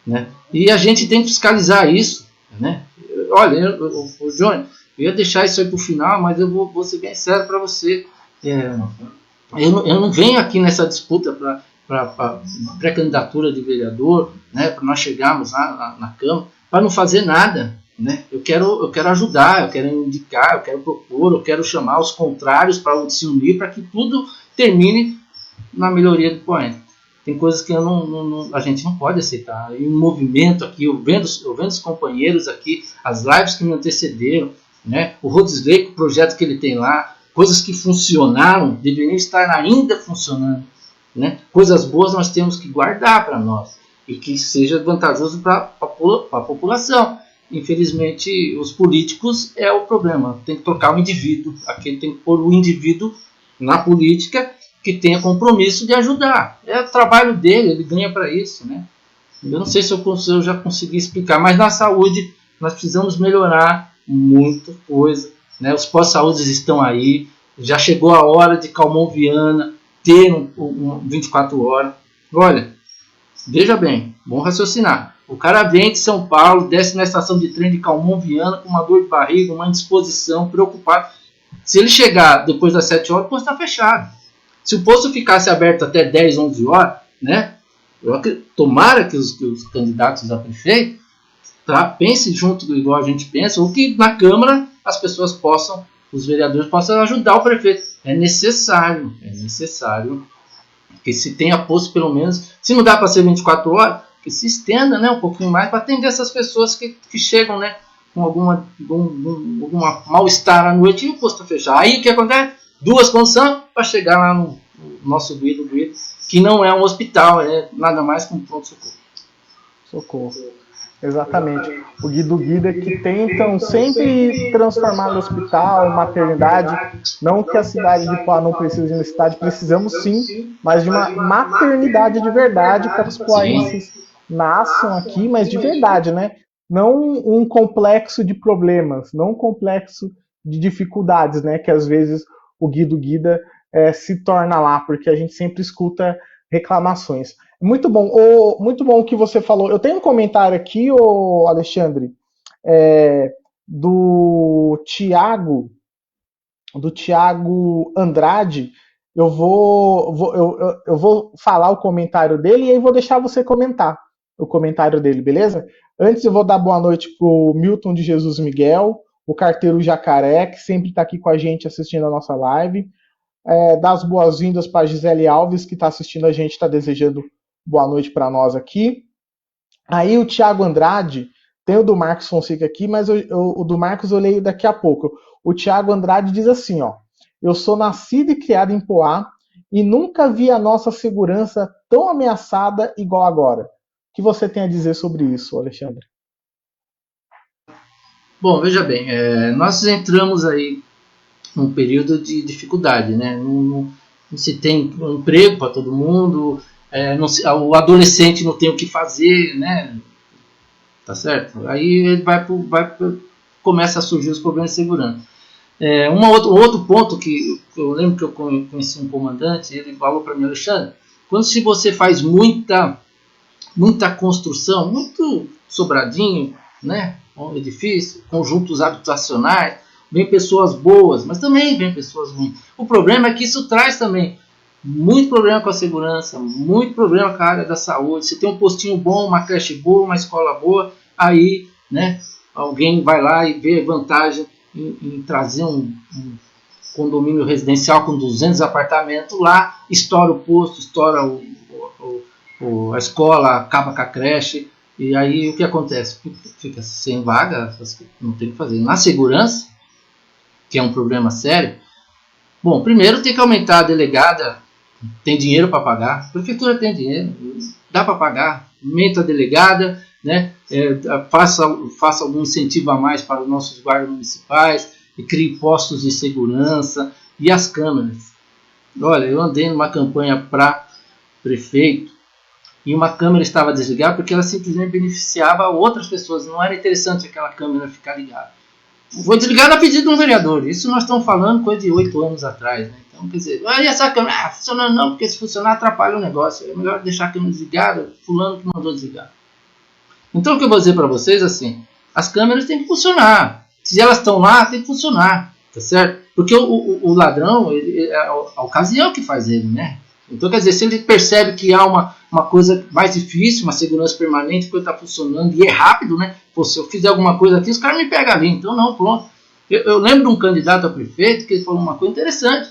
né? E a gente tem que fiscalizar isso, né? Olha, o Johnny, eu ia deixar isso aí para o final, mas eu vou ser bem sério para você. Eu não venho aqui nessa disputa para pré-candidatura de vereador, né, para nós chegarmos lá na Câmara, para não fazer nada. Né? Eu quero ajudar, eu quero indicar, eu quero propor, eu quero chamar os contrários para se unir para que tudo termine na melhoria do poema. Tem coisas que a gente não pode aceitar. E um movimento aqui, eu vendo os companheiros aqui, as lives que me antecederam, né? O Rodisley, o projeto que ele tem lá, coisas que funcionaram, deveriam estar ainda funcionando. Né? Coisas boas nós temos que guardar para nós e que seja vantajoso para a população. Infelizmente, os políticos é o problema. Tem que trocar o indivíduo. Aqui tem que pôr o indivíduo na política que tenha compromisso de ajudar. É o trabalho dele, ele ganha para isso. Né? Eu não sei se eu já consegui explicar, mas na saúde nós precisamos melhorar muita coisa. Né? Os pós-saúde estão aí. Já chegou a hora de Calmon Viana ter um 24 horas. Olha, veja bem, vamos raciocinar. O cara vem de São Paulo, desce na estação de trem de Calmon Viana com uma dor de barriga, uma indisposição, preocupado. Se ele chegar depois das 7 horas, o posto está fechado. Se o posto ficasse aberto até 10, 11 horas, né, tomara que os candidatos a prefeito pensem junto igual a gente pensa, ou que na Câmara as pessoas os vereadores possam ajudar o prefeito. É necessário que se tenha posto pelo menos, se não dá para ser 24 horas, que se estenda, né, um pouquinho mais para atender essas pessoas que chegam, né, com alguma mal-estar à noite e o posto fechar. Aí o que acontece? 2 condições para chegar lá no nosso Guido, que não é um hospital, é nada mais que um pronto-socorro. Socorro. Exatamente. O Guido Guida que tentam sempre transformar no hospital, maternidade. Não que a cidade de Poá não precise de uma cidade, precisamos sim, mas de uma maternidade de verdade para que os poaenses nasçam aqui, mas de verdade, né? Não um complexo de problemas, não um complexo de dificuldades, né? Que às vezes o Guido Guida se torna lá, porque a gente sempre escuta reclamações. Muito bom o que você falou. Eu tenho um comentário aqui, Alexandre, do Tiago Andrade. Eu vou falar o comentário dele e aí vou deixar você comentar o comentário dele, beleza? Antes eu vou dar boa noite pro Milton de Jesus Miguel, o carteiro Jacaré, que sempre está aqui com a gente assistindo a nossa live. Dar as boas-vindas para Gisele Alves, que está assistindo a gente, está desejando boa noite para nós aqui. Aí o Thiago Andrade, tem o do Marcos Fonseca aqui, mas o do Marcos eu leio daqui a pouco. O Thiago Andrade diz assim, ó: eu sou nascido e criado em Poá e nunca vi a nossa segurança tão ameaçada igual agora. O que você tem a dizer sobre isso, Alexandre? Bom, veja bem, nós entramos aí num período de dificuldade, né? Não se tem um emprego para todo mundo, o adolescente não tem o que fazer, né? Tá certo? Aí ele começa a surgir os problemas de segurança. Outro ponto que eu lembro que eu conheci um comandante, ele falou para mim: Alexandre, se você faz muita construção, muito sobradinho, né? Um edifício, conjuntos habitacionais, vem pessoas boas, mas também vem pessoas ruins. O problema é que isso traz também muito problema com a segurança, muito problema com a área da saúde. Se tem um postinho bom, uma creche boa, uma escola boa, aí, né, alguém vai lá e vê vantagem em trazer um condomínio residencial com 200 apartamentos lá, estoura o posto, estoura a escola, acaba com a creche, e aí o que acontece? Fica sem vaga, não tem o que fazer. Na segurança, que é um problema sério, bom, primeiro tem que aumentar a delegada, tem dinheiro para pagar, a prefeitura tem dinheiro, dá para pagar, aumenta a delegada, né? Faça algum incentivo a mais para os nossos guardas municipais, e crie postos de segurança e as câmeras. Olha, eu andei numa campanha para prefeito e uma câmera estava desligada porque ela simplesmente beneficiava outras pessoas, não era interessante aquela câmera ficar ligada. Foi desligada a pedido de um vereador, isso nós estamos falando coisa de 8 anos atrás, né? Então, quer dizer, olha essa câmera, funcionando não, porque se funcionar atrapalha o negócio, é melhor deixar a câmera desligada, fulano que mandou desligar. Então o que eu vou dizer para vocês assim, as câmeras têm que funcionar, se elas estão lá, tem que funcionar, tá certo? Porque o ladrão, é a ocasião que faz ele, né? Então, quer dizer, se ele percebe que há uma coisa mais difícil, uma segurança permanente, que está funcionando e é rápido, né? Pô, se eu fizer alguma coisa aqui, os caras me pegam ali. Então, não, pronto. Eu lembro de um candidato a prefeito que ele falou uma coisa interessante.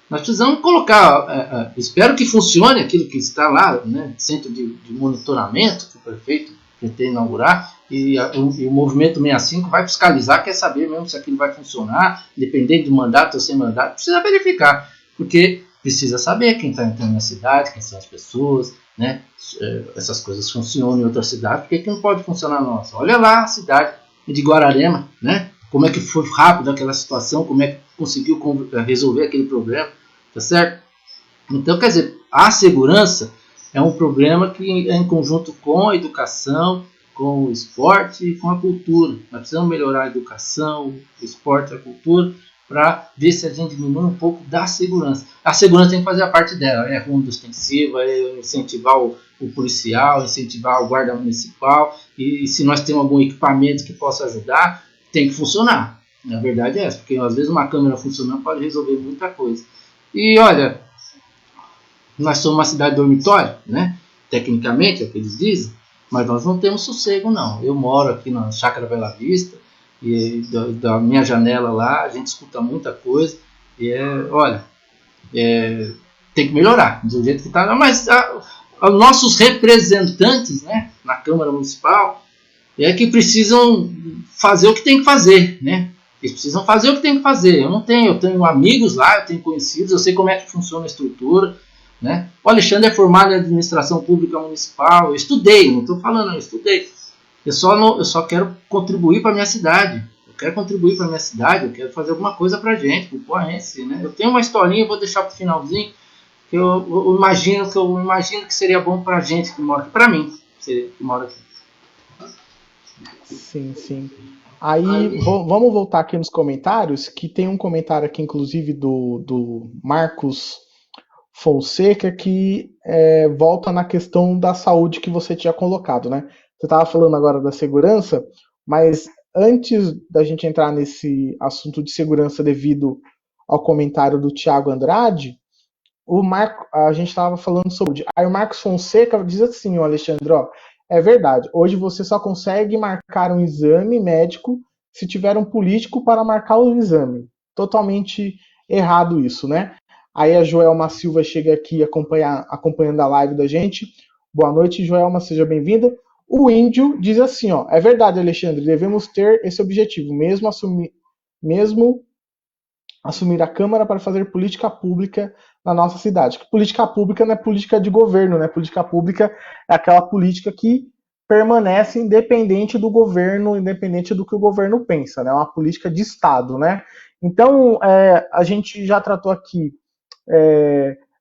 Nós precisamos colocar, espero que funcione aquilo que está lá, né? Centro de monitoramento que o prefeito pretende inaugurar, e o movimento 65 vai fiscalizar, quer saber mesmo se aquilo vai funcionar, dependendo de mandato ou sem mandato, precisa verificar, porque precisa saber quem está entrando na cidade, quem são as pessoas, né? Essas coisas funcionam em outras cidades, por que não pode funcionar na nossa? Olha lá a cidade de Guararema, né? Como é que foi rápido aquela situação, como é que conseguiu resolver aquele problema, tá certo? Então, quer dizer, a segurança é um problema que é em conjunto com a educação, com o esporte e com a cultura. Nós precisamos melhorar a educação, o esporte e a cultura para ver se a gente diminui um pouco da segurança. A segurança tem que fazer a parte dela, é ronda ostensiva, é incentivar o policial, incentivar o guarda municipal, e se nós temos algum equipamento que possa ajudar, tem que funcionar. A verdade é essa, porque às vezes uma câmera funcionando pode resolver muita coisa. E olha, nós somos uma cidade dormitório, né? Tecnicamente é o que eles dizem, mas nós não temos sossego não. Eu moro aqui na Chácara Bela Vista, e da minha janela lá a gente escuta muita coisa, e olha, tem que melhorar do jeito que está. Mas os nossos representantes, né, na Câmara Municipal é que precisam fazer o que tem que fazer, né? Eles precisam fazer o que tem que fazer. Eu tenho amigos lá, eu tenho conhecidos, eu sei como é que funciona a estrutura, né? O Alexandre é formado em administração pública municipal, eu estudei, não estou falando, eu estudei. Eu só quero contribuir para a minha cidade. Eu quero contribuir para a minha cidade, eu quero fazer alguma coisa para a gente, para o poense, né? Eu tenho uma historinha, vou deixar para o finalzinho, que eu imagino que seria bom para a gente que mora aqui, para mim, que mora aqui. Sim, sim. Aí, vamos voltar aqui nos comentários, que tem um comentário aqui, inclusive, do Marcos Fonseca que volta na questão da saúde que você tinha colocado, né? Você estava falando agora da segurança, mas antes da gente entrar nesse assunto de segurança devido ao comentário do Tiago Andrade, a gente estava falando sobre. Aí o Marcos Fonseca diz assim, o Alexandre, ó, é verdade, hoje você só consegue marcar um exame médico se tiver um político para marcar o exame. Totalmente errado isso, né? Aí a Joelma Silva chega aqui acompanhando a live da gente. Boa noite, Joelma, seja bem-vinda. O Índio diz assim, ó, é verdade, Alexandre, devemos ter esse objetivo, mesmo assumir a Câmara para fazer política pública na nossa cidade. Política pública não é política de governo, né? Política pública é aquela política que permanece independente do governo, independente do que o governo pensa, né? É uma política de Estado, né? Então, a gente já tratou aqui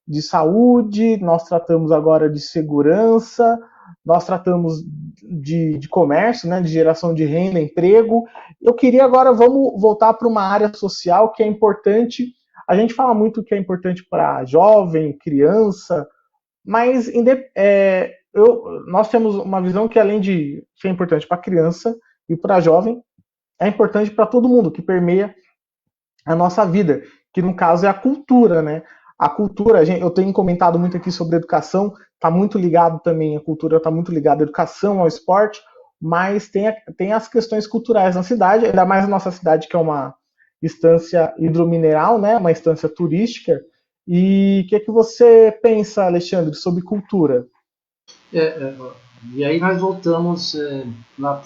de saúde, nós tratamos agora de segurança, nós tratamos de comércio, né, de geração de renda, emprego. Eu queria agora, vamos voltar para uma área social que é importante. A gente fala muito que é importante para jovem, criança, mas nós temos uma visão que, além de ser importante para criança e para jovem, é importante para todo mundo, que permeia a nossa vida, que no caso é a cultura, né? A cultura, eu tenho comentado muito aqui sobre educação, está muito ligado também, a cultura está muito ligada à educação, ao esporte, mas tem as questões culturais na cidade, ainda mais na nossa cidade, que é uma estância hidromineral, né? Uma estância turística. E o que você pensa, Alexandre, sobre cultura? E aí nós voltamos lá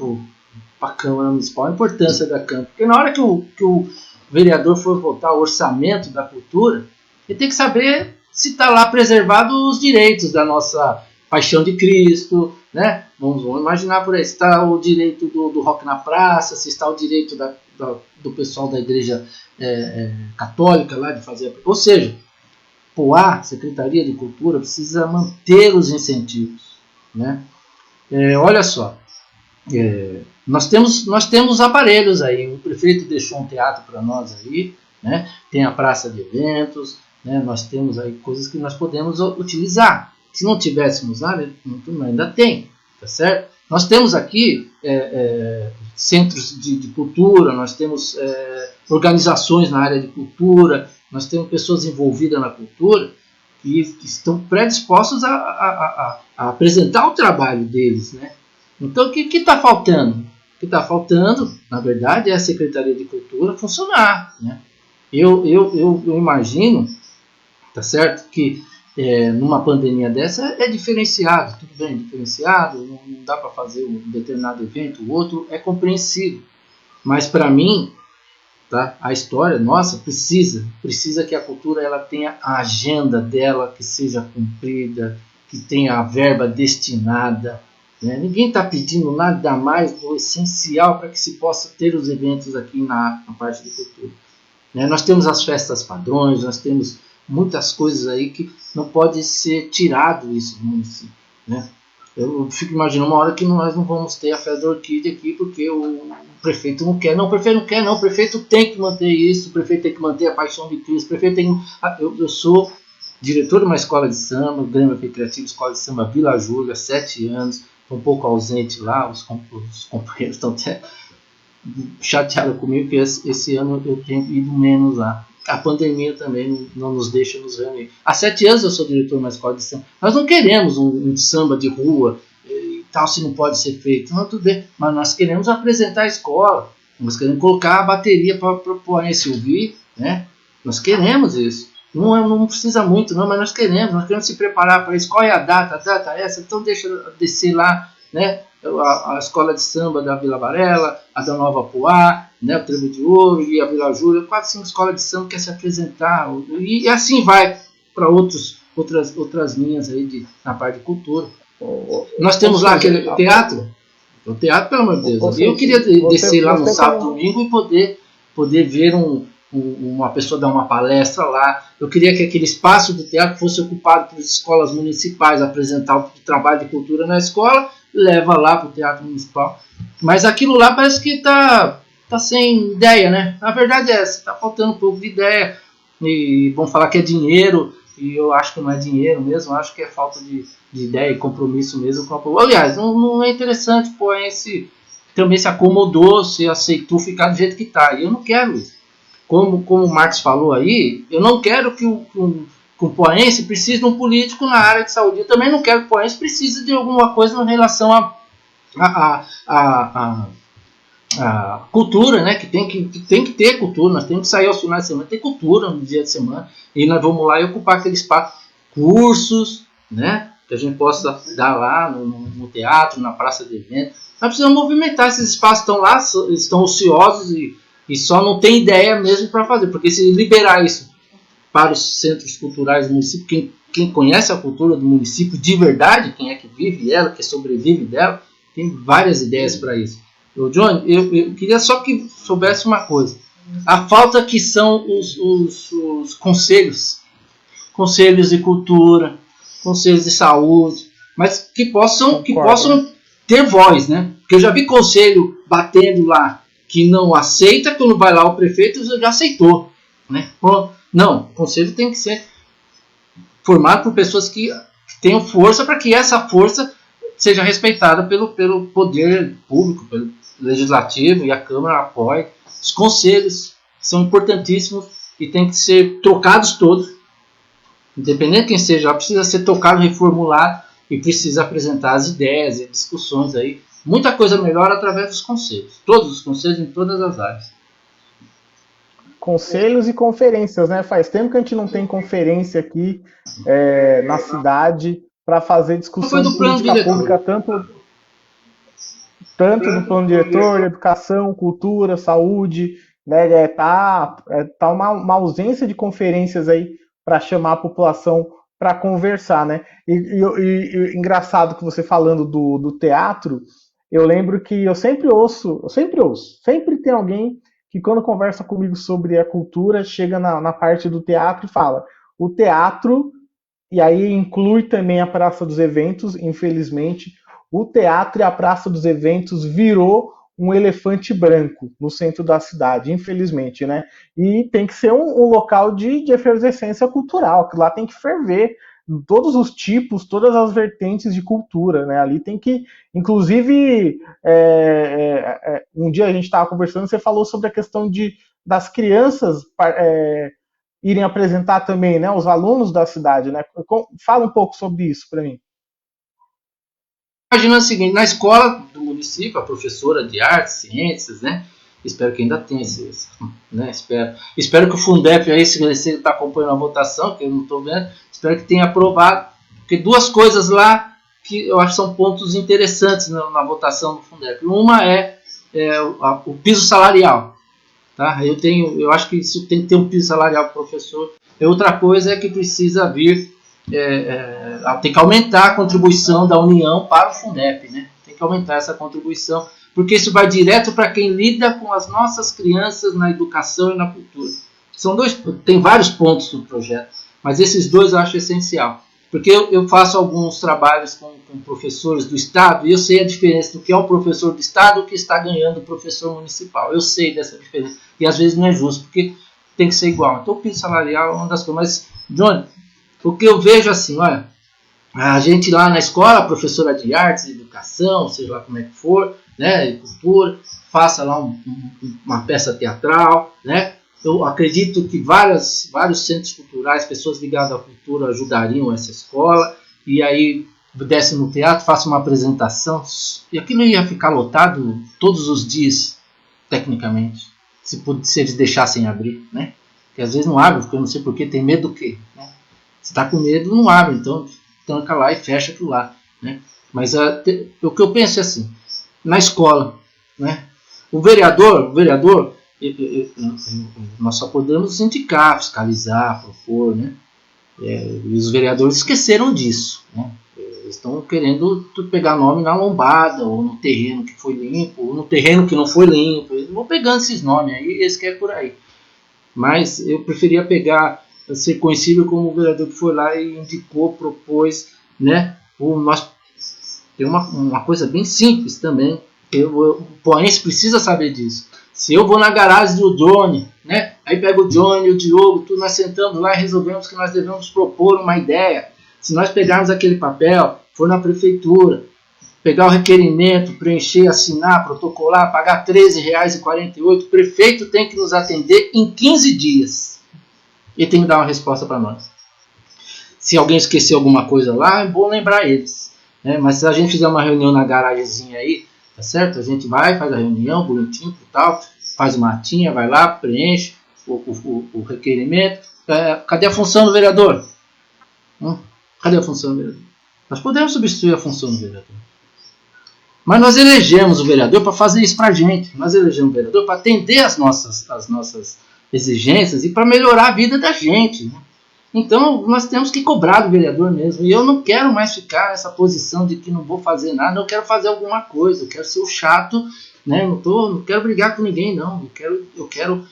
para a Câmara Municipal, a importância da Câmara. Porque na hora que o vereador for votar o orçamento da cultura, ele tem que saber se está lá preservado os direitos da nossa Paixão de Cristo, né? Vamos imaginar por aí, se está o direito do rock na praça, se está o direito do pessoal da igreja católica lá de fazer. Ou seja, a Secretaria de Cultura precisa manter os incentivos, né? Olha só, nós temos aparelhos aí, o prefeito deixou um teatro para nós aí, né? Tem a praça de eventos, né? Nós temos aí coisas que nós podemos utilizar. Se não tivéssemos nada, ainda tem, tá certo? Nós temos aqui centros de cultura, nós temos organizações na área de cultura, nós temos pessoas envolvidas na cultura que estão predispostos a apresentar o trabalho deles, né? Então, o que está faltando? O que está faltando, na verdade, é a Secretaria de Cultura funcionar, né? Eu imagino, tá certo, que numa pandemia dessa é diferenciado, tudo bem, diferenciado, não dá para fazer um determinado evento, o outro é compreensível. Mas, para mim, tá, a história nossa precisa que a cultura ela tenha a agenda dela, que seja cumprida, que tenha a verba destinada. Ninguém está pedindo nada mais do essencial para que se possa ter os eventos aqui na parte de cultura. Nós temos as festas padrões, nós temos muitas coisas aí que não pode ser tirado isso do município. Eu fico imaginando uma hora que nós não vamos ter a festa da orquídea aqui porque o prefeito não quer. Não, o prefeito não quer, não. O prefeito tem que manter isso, o prefeito tem que manter a Paixão de Cristo, o prefeito tem que... Eu sou diretor de uma escola de samba, Grêmio Recreativo, Escola de Samba Vila Júlia, 7 anos, um pouco ausente lá, os companheiros estão até chateados comigo, porque esse ano eu tenho ido menos lá. A pandemia também não nos deixa nos reunir. Há 7 anos eu sou diretor de uma escola de samba. Nós não queremos um samba de rua e tal, se não pode ser feito. Não, tudo bem, mas nós queremos apresentar a escola. Nós queremos colocar a bateria para o SUV, né? Nós queremos isso. Não precisa muito, não, mas nós queremos se preparar para isso. Qual é a data? A data é essa, então deixa eu descer lá, né? A escola de samba da Vila Varela, a da Nova Poá, né? O Trevo de Ouro e a Vila Júlia, 4, 5 escolas de samba que quer se apresentar. E assim vai para outras linhas aí na parte de cultura. Nós temos lá aquele teatro. O teatro, pelo amor de Deus. Eu queria descer lá no sábado, domingo e poder ver uma pessoa dar uma palestra lá. Eu queria que aquele espaço do teatro fosse ocupado por escolas municipais, apresentar o trabalho de cultura na escola, leva lá para o Teatro Municipal. Mas aquilo lá parece que tá sem ideia, né? A verdade é essa, está faltando um pouco de ideia. E vão falar que é dinheiro, e eu acho que não é dinheiro mesmo, eu acho que é falta de ideia e compromisso mesmo com a população. Aliás, não é interessante, o poense também se acomodou, se aceitou ficar do jeito que está, e eu não quero isso. Como o Marx falou aí, eu não quero que o poense precise de um político na área de saúde, eu também não quero que o poense precise de alguma coisa em relação a cultura, né? Que tem que ter cultura, nós temos que sair aos finais de semana, ter cultura no dia de semana, e nós vamos lá e ocupar aquele espaço, cursos, né? Que a gente possa dar lá no teatro, na praça de eventos. Nós precisamos movimentar esses espaços, estão lá, estão ociosos e só não tem ideia mesmo para fazer, porque se liberar isso para os centros culturais do município, quem conhece a cultura do município de verdade, quem é que vive ela, que sobrevive dela, tem várias ideias para isso. Johnny, eu queria só que soubesse uma coisa. A falta que são os conselhos de cultura, conselhos de saúde, mas que possam ter voz, né? Porque eu já vi conselho batendo lá que não aceita, quando vai lá o prefeito já aceitou, né? Não, o conselho tem que ser formado por pessoas que tenham força para que essa força seja respeitada pelo poder público, pelo legislativo, e a Câmara apoie. Os conselhos são importantíssimos e tem que ser trocados todos, independente de quem seja, precisa ser trocado, reformulado, e precisa apresentar as ideias e discussões aí. Muita coisa melhor através dos conselhos, todos os conselhos em todas as áreas. Conselhos e conferências, né? Faz tempo que a gente não tem conferência aqui na cidade para fazer discussão de política pública, tanto do plano diretor, educação, cultura, saúde, né? Tá uma ausência de conferências aí para chamar a população para conversar, né? E engraçado que você falando do teatro, eu lembro que eu sempre ouço, sempre tem alguém que quando conversa comigo sobre a cultura, chega na parte do teatro e fala, o teatro, e aí inclui também a Praça dos Eventos, infelizmente, o teatro e a Praça dos Eventos virou um elefante branco no centro da cidade, infelizmente, né? E tem que ser um local de efervescência cultural, que lá tem que ferver todos os tipos, todas as vertentes de cultura, né? Ali tem que, inclusive, um dia a gente estava conversando, você falou sobre a questão das crianças irem apresentar também, né? Os alunos da cidade, né? Fala um pouco sobre isso para mim. Imagina o seguinte, na escola do município, a professora de artes, ciências, né? Espero que ainda tenha isso, né? Espero que o Fundep aí, se você está acompanhando a votação, que eu não estou vendo, espero que tenha aprovado, porque duas coisas lá que eu acho que são pontos interessantes na votação do Fundep. Uma é o piso salarial, tá? Eu acho que isso tem que ter um piso salarial para o professor. E outra coisa é que precisa vir, tem que aumentar a contribuição da União para o Fundep, né? Tem que aumentar essa contribuição, porque isso vai direto para quem lida com as nossas crianças na educação e na cultura. Tem vários pontos do projeto, mas esses dois eu acho essencial, porque eu faço alguns trabalhos com professores do Estado e eu sei a diferença do que é o professor do Estado e o que está ganhando o professor municipal. Eu sei dessa diferença e às vezes não é justo, porque tem que ser igual. Então o piso salarial é uma das coisas. Mas, Johnny, o que eu vejo assim, olha, a gente lá na escola, professora de artes, de educação, seja lá como é que for, né, de cultura, faça lá uma peça teatral, né? Eu acredito que vários centros culturais, pessoas ligadas à cultura ajudariam essa escola, e aí desce no teatro, faça uma apresentação, e aquilo ia ficar lotado todos os dias, tecnicamente, se eles deixassem abrir, né? Porque às vezes não abre, porque eu não sei porquê, tem medo do quê, né? Se está com medo, não abre, então tranca lá e fecha aquilo lá, né? Mas o que eu penso é assim, na escola, né? O vereador, nós só podemos nos indicar, fiscalizar, propor, né? E os vereadores esqueceram disso, né? Eles estão querendo pegar nome na lombada, ou no terreno que foi limpo, ou no terreno que não foi limpo. Eles vão pegando esses nomes aí, eles querem por aí. Mas eu preferia ser conhecido como o vereador que foi lá e indicou, propôs, né? Tem uma coisa bem simples também, o poense precisa saber disso. Se eu vou na garagem do drone, né? Aí pega o Johnny, o Diogo, tudo, nós sentamos lá e resolvemos que nós devemos propor uma ideia. Se nós pegarmos aquele papel, for na prefeitura, pegar o requerimento, preencher, assinar, protocolar, pagar R$13,48, o prefeito tem que nos atender em 15 dias. E tem que dar uma resposta para nós. Se alguém esqueceu alguma coisa lá, é bom lembrar eles. Né? Mas se a gente fizer uma reunião na garagemzinha aí, tá certo? A gente vai, faz a reunião, bonitinho e tal, faz uma atinha, vai lá, preenche o requerimento. Cadê a função do vereador? Cadê a função do vereador? Nós podemos substituir a função do vereador. Mas nós elegemos o vereador para fazer isso para a gente. Nós elegemos o vereador para atender as nossas exigências e para melhorar a vida da gente. Né? Então, nós temos que cobrar do vereador mesmo. E eu não quero mais ficar nessa posição de que não vou fazer nada, eu quero fazer alguma coisa, eu quero ser o chato, né? Não quero brigar com ninguém, não. Eu quero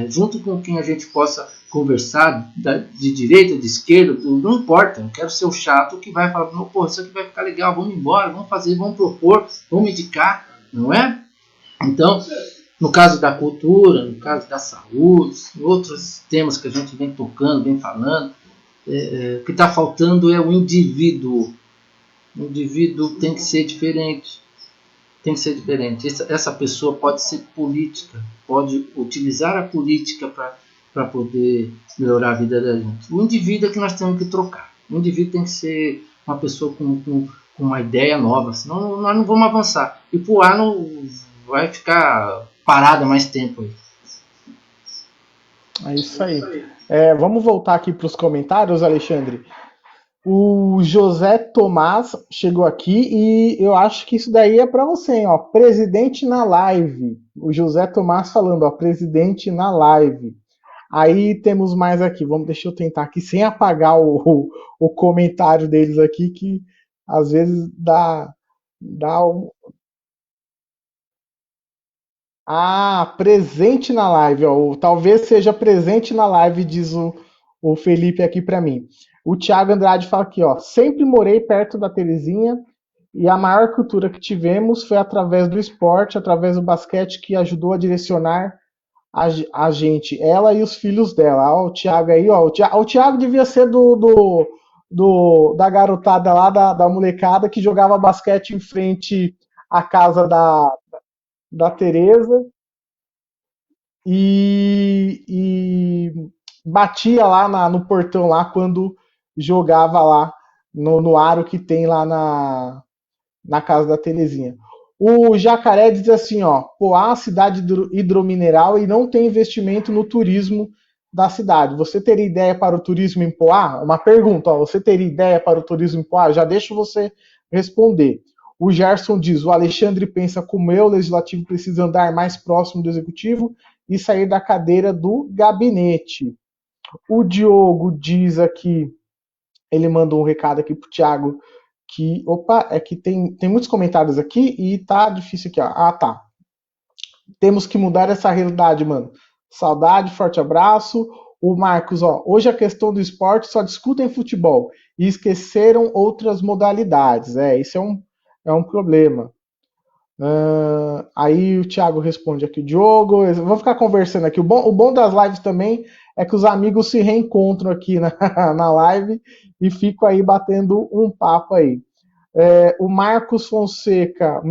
junto com quem a gente possa conversar, de direita, de esquerda, não importa. Eu quero ser o chato que vai falar, pô, isso aqui vai ficar legal, vamos embora, vamos fazer, vamos propor, vamos indicar, não é? Então, no caso da cultura, no caso da saúde, outros temas que a gente vem tocando, vem falando, o que está faltando é o indivíduo. O indivíduo tem que ser diferente. Tem que ser diferente. Essa pessoa pode ser política, pode utilizar a política para poder melhorar a vida da gente. O indivíduo é que nós temos que trocar. O indivíduo tem que ser uma pessoa com uma ideia nova, senão nós não vamos avançar. E o ar não vai ficar parada mais tempo aí. É isso aí. Vamos voltar aqui para os comentários, Alexandre. O José Tomás chegou aqui e eu acho que isso daí é para você, hein, ó. Presidente na live. O José Tomás falando, ó, presidente na live. Aí temos mais aqui. Deixa eu tentar aqui sem apagar o comentário deles aqui, que às vezes dá um. Presente na live, ó. Talvez seja presente na live, diz o Felipe aqui para mim. O Thiago Andrade fala aqui, ó. Sempre morei perto da Terezinha e a maior cultura que tivemos foi através do esporte, através do basquete, que ajudou a direcionar a gente, ela e os filhos dela. Ó, o Thiago aí, ó. O Thiago devia ser da garotada lá, da molecada que jogava basquete em frente à casa da Tereza e batia lá no portão lá quando jogava lá no aro que tem lá na casa da Terezinha. O Jacaré diz assim, ó, Poá, cidade hidromineral e não tem investimento no turismo da cidade. Você teria ideia para o turismo em Poá? Uma pergunta, ó, você teria ideia para o turismo em Poá? Já deixo você responder. O Gerson diz, o Alexandre pensa como eu, o legislativo precisa andar mais próximo do executivo e sair da cadeira do gabinete. O Diogo diz aqui, ele mandou um recado aqui pro Thiago, que, que tem muitos comentários aqui e tá difícil aqui, ó. Tá. Temos que mudar essa realidade, mano. Saudade, forte abraço. O Marcos, ó, hoje a questão do esporte só discutem futebol e esqueceram outras modalidades. Isso é um problema. Aí o Thiago responde aqui, Diogo, vamos ficar conversando aqui. O bom das lives também é que os amigos se reencontram aqui na live e ficam aí batendo um papo aí. O Marcos Fonseca,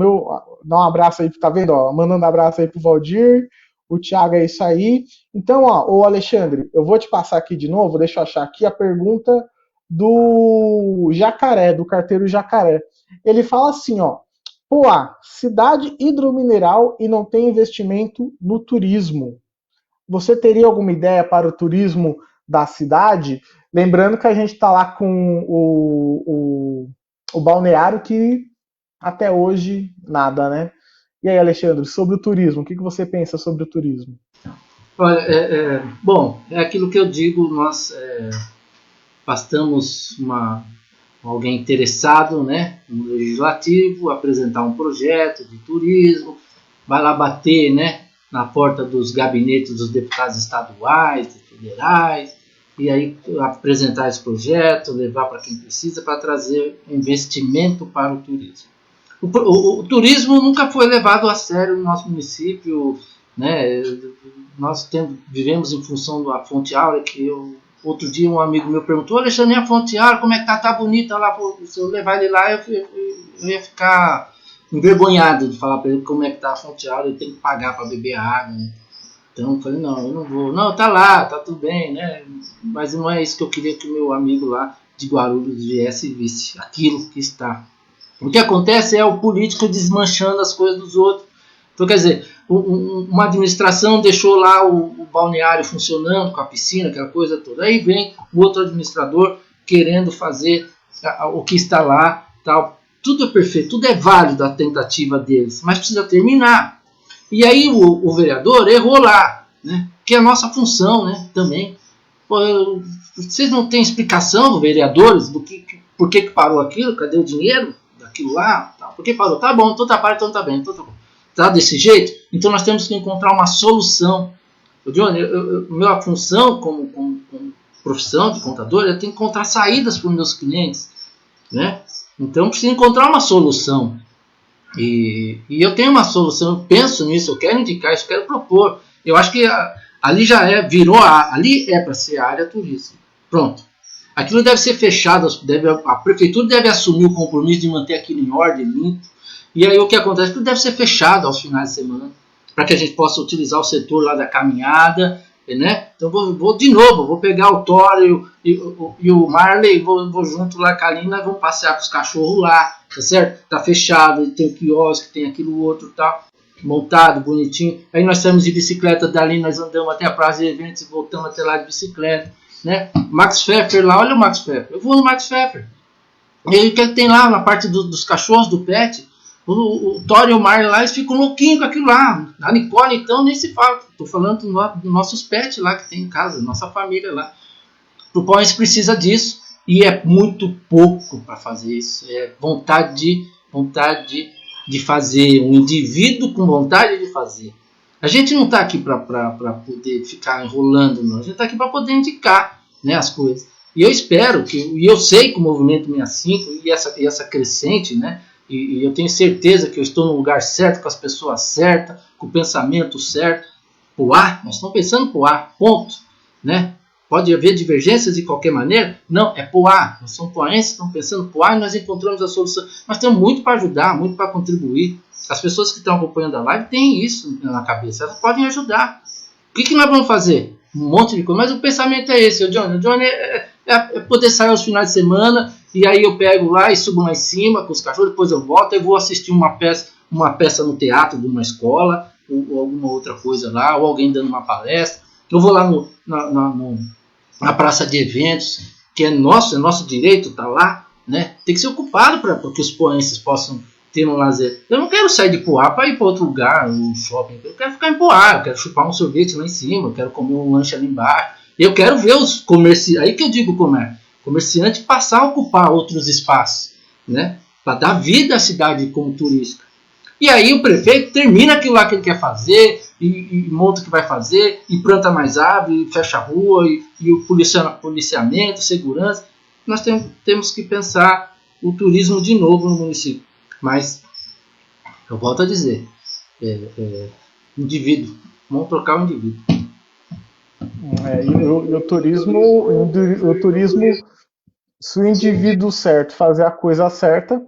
dá um abraço aí, tá vendo? Ó, mandando abraço aí pro Valdir, o Thiago é isso aí. Então, ó, ô Alexandre, eu vou te passar aqui de novo, deixa eu achar aqui a pergunta do Jacaré, do carteiro Jacaré. Ele fala assim, ó, Poá, cidade hidromineral e não tem investimento no turismo. Você teria alguma ideia para o turismo da cidade? Lembrando que a gente está lá com o balneário que até hoje nada, né? E aí, Alexandre, sobre o turismo, o que você pensa sobre o turismo? Olha, bom, é aquilo que eu digo, nós bastamos alguém interessado, né, no legislativo, apresentar um projeto de turismo, vai lá bater, né, na porta dos gabinetes dos deputados estaduais e federais, e aí apresentar esse projeto, levar para quem precisa para trazer investimento para o turismo. O turismo nunca foi levado a sério no nosso município, né? Nós vivemos em função da Fonte Áurea, que outro dia um amigo meu perguntou: Alexandre, a Fonte Áurea, como é que tá bonita lá? Pô, se eu levar ele lá, eu ia ficar envergonhado de falar para ele como é que tá a Fonte Áurea, ele tem que pagar para beber água, né? Então eu falei, não, eu não vou. Não, tá lá, tá tudo bem, né? Mas não é isso que eu queria que o meu amigo lá de Guarulhos viesse e visse aquilo que está. O que acontece é o político desmanchando as coisas dos outros. Então, quer dizer, uma administração deixou lá o balneário funcionando, com a piscina, aquela coisa toda. Aí vem o outro administrador querendo fazer o que está lá, tal. Tudo é perfeito, tudo é válido a tentativa deles, mas precisa terminar. E aí o vereador errou lá, né? Que é a nossa função, né? Também. Pô, vocês não têm explicação, vereadores, por que parou aquilo? Cadê o dinheiro daquilo lá? Tal. Por que parou? Tá bom, então tá parado, então tá bem, então tá bom. Tá desse jeito? Então nós temos que encontrar uma solução. Johnny, minha função como profissão de contador é ter que encontrar saídas para os meus clientes, né? Então preciso encontrar uma solução. E eu tenho uma solução, eu penso nisso, eu quero indicar isso, eu quero propor. Eu acho que ali já ali é para ser a área turística. Pronto. Aquilo deve ser fechado, a prefeitura deve assumir o compromisso de manter aquilo em ordem, limpo. E aí o que acontece? Aquilo deve ser fechado aos finais de semana, para que a gente possa utilizar o setor lá da caminhada, né? Então vou pegar o Tório e o Marley, vou junto lá com a Lina, vamos passear com os cachorros lá, tá certo? Tá fechado, tem o quiosque, tem aquilo outro, tá montado, bonitinho. Aí nós saímos de bicicleta dali, nós andamos até a praça de eventos e voltamos até lá de bicicleta, né? Max Pfeffer lá, olha o Max Pfeffer, eu vou no Max Pfeffer. E aí o que tem lá na parte dos cachorros, do pet? O Tório e o Marley lá, eles ficam louquinhos com aquilo lá. A Nicole, então, nem se fala. Estou falando dos nossos pets lá que tem em casa, nossa família lá. O Pães precisa disso e é muito pouco para fazer isso. É vontade de fazer, um indivíduo com vontade de fazer. A gente não está aqui para poder ficar enrolando, não. A gente está aqui para poder indicar, né, as coisas. E eu espero, e eu sei que o Movimento 65 e essa crescente, né, e eu tenho certeza que eu estou no lugar certo, com as pessoas certas, com o pensamento certo. Poá, nós estamos pensando Poá, ponto. Né? Pode haver divergências de qualquer maneira? Não, é Poá. Nós somos poenses, estamos pensando Poá e nós encontramos a solução. Nós temos muito para ajudar, muito para contribuir. As pessoas que estão acompanhando a live têm isso na cabeça, elas podem ajudar. O que nós vamos fazer? Um monte de coisa, mas o pensamento é esse, o Johnny é poder sair aos finais de semana. E aí eu pego lá e subo lá em cima com os cachorros, depois eu volto e vou assistir uma peça no teatro de uma escola, ou alguma outra coisa lá, ou alguém dando uma palestra. Eu vou lá na praça de eventos, que é nosso direito, tá lá, né? Tem que ser ocupado para que os poenses possam ter um lazer. Eu não quero sair de Poá para ir para outro lugar, um shopping. Eu quero ficar em Poá, eu quero chupar um sorvete lá em cima, eu quero comer um lanche ali embaixo. Eu quero ver os comerciantes, aí que eu digo comerciante passar a ocupar outros espaços, né? Para dar vida à cidade como turística. E aí o prefeito termina aquilo lá que ele quer fazer, e monta o que vai fazer, e planta mais árvore, e fecha a rua, e o policiamento, segurança. Nós temos que pensar o turismo de novo no município. Mas, eu volto a dizer, indivíduo, vamos trocar o indivíduo. E o turismo, se o indivíduo certo fazer a coisa certa,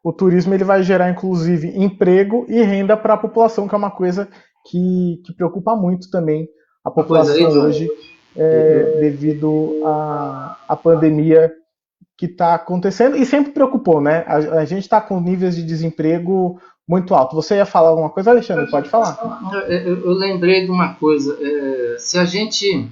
o turismo ele vai gerar inclusive emprego e renda para a população, que é uma coisa que preocupa muito também a população hoje, devido à pandemia que está acontecendo e sempre preocupou, né? A gente está com níveis de desemprego muito alto. Você ia falar alguma coisa, Alexandre? Pode falar. Eu lembrei de uma coisa. Se a gente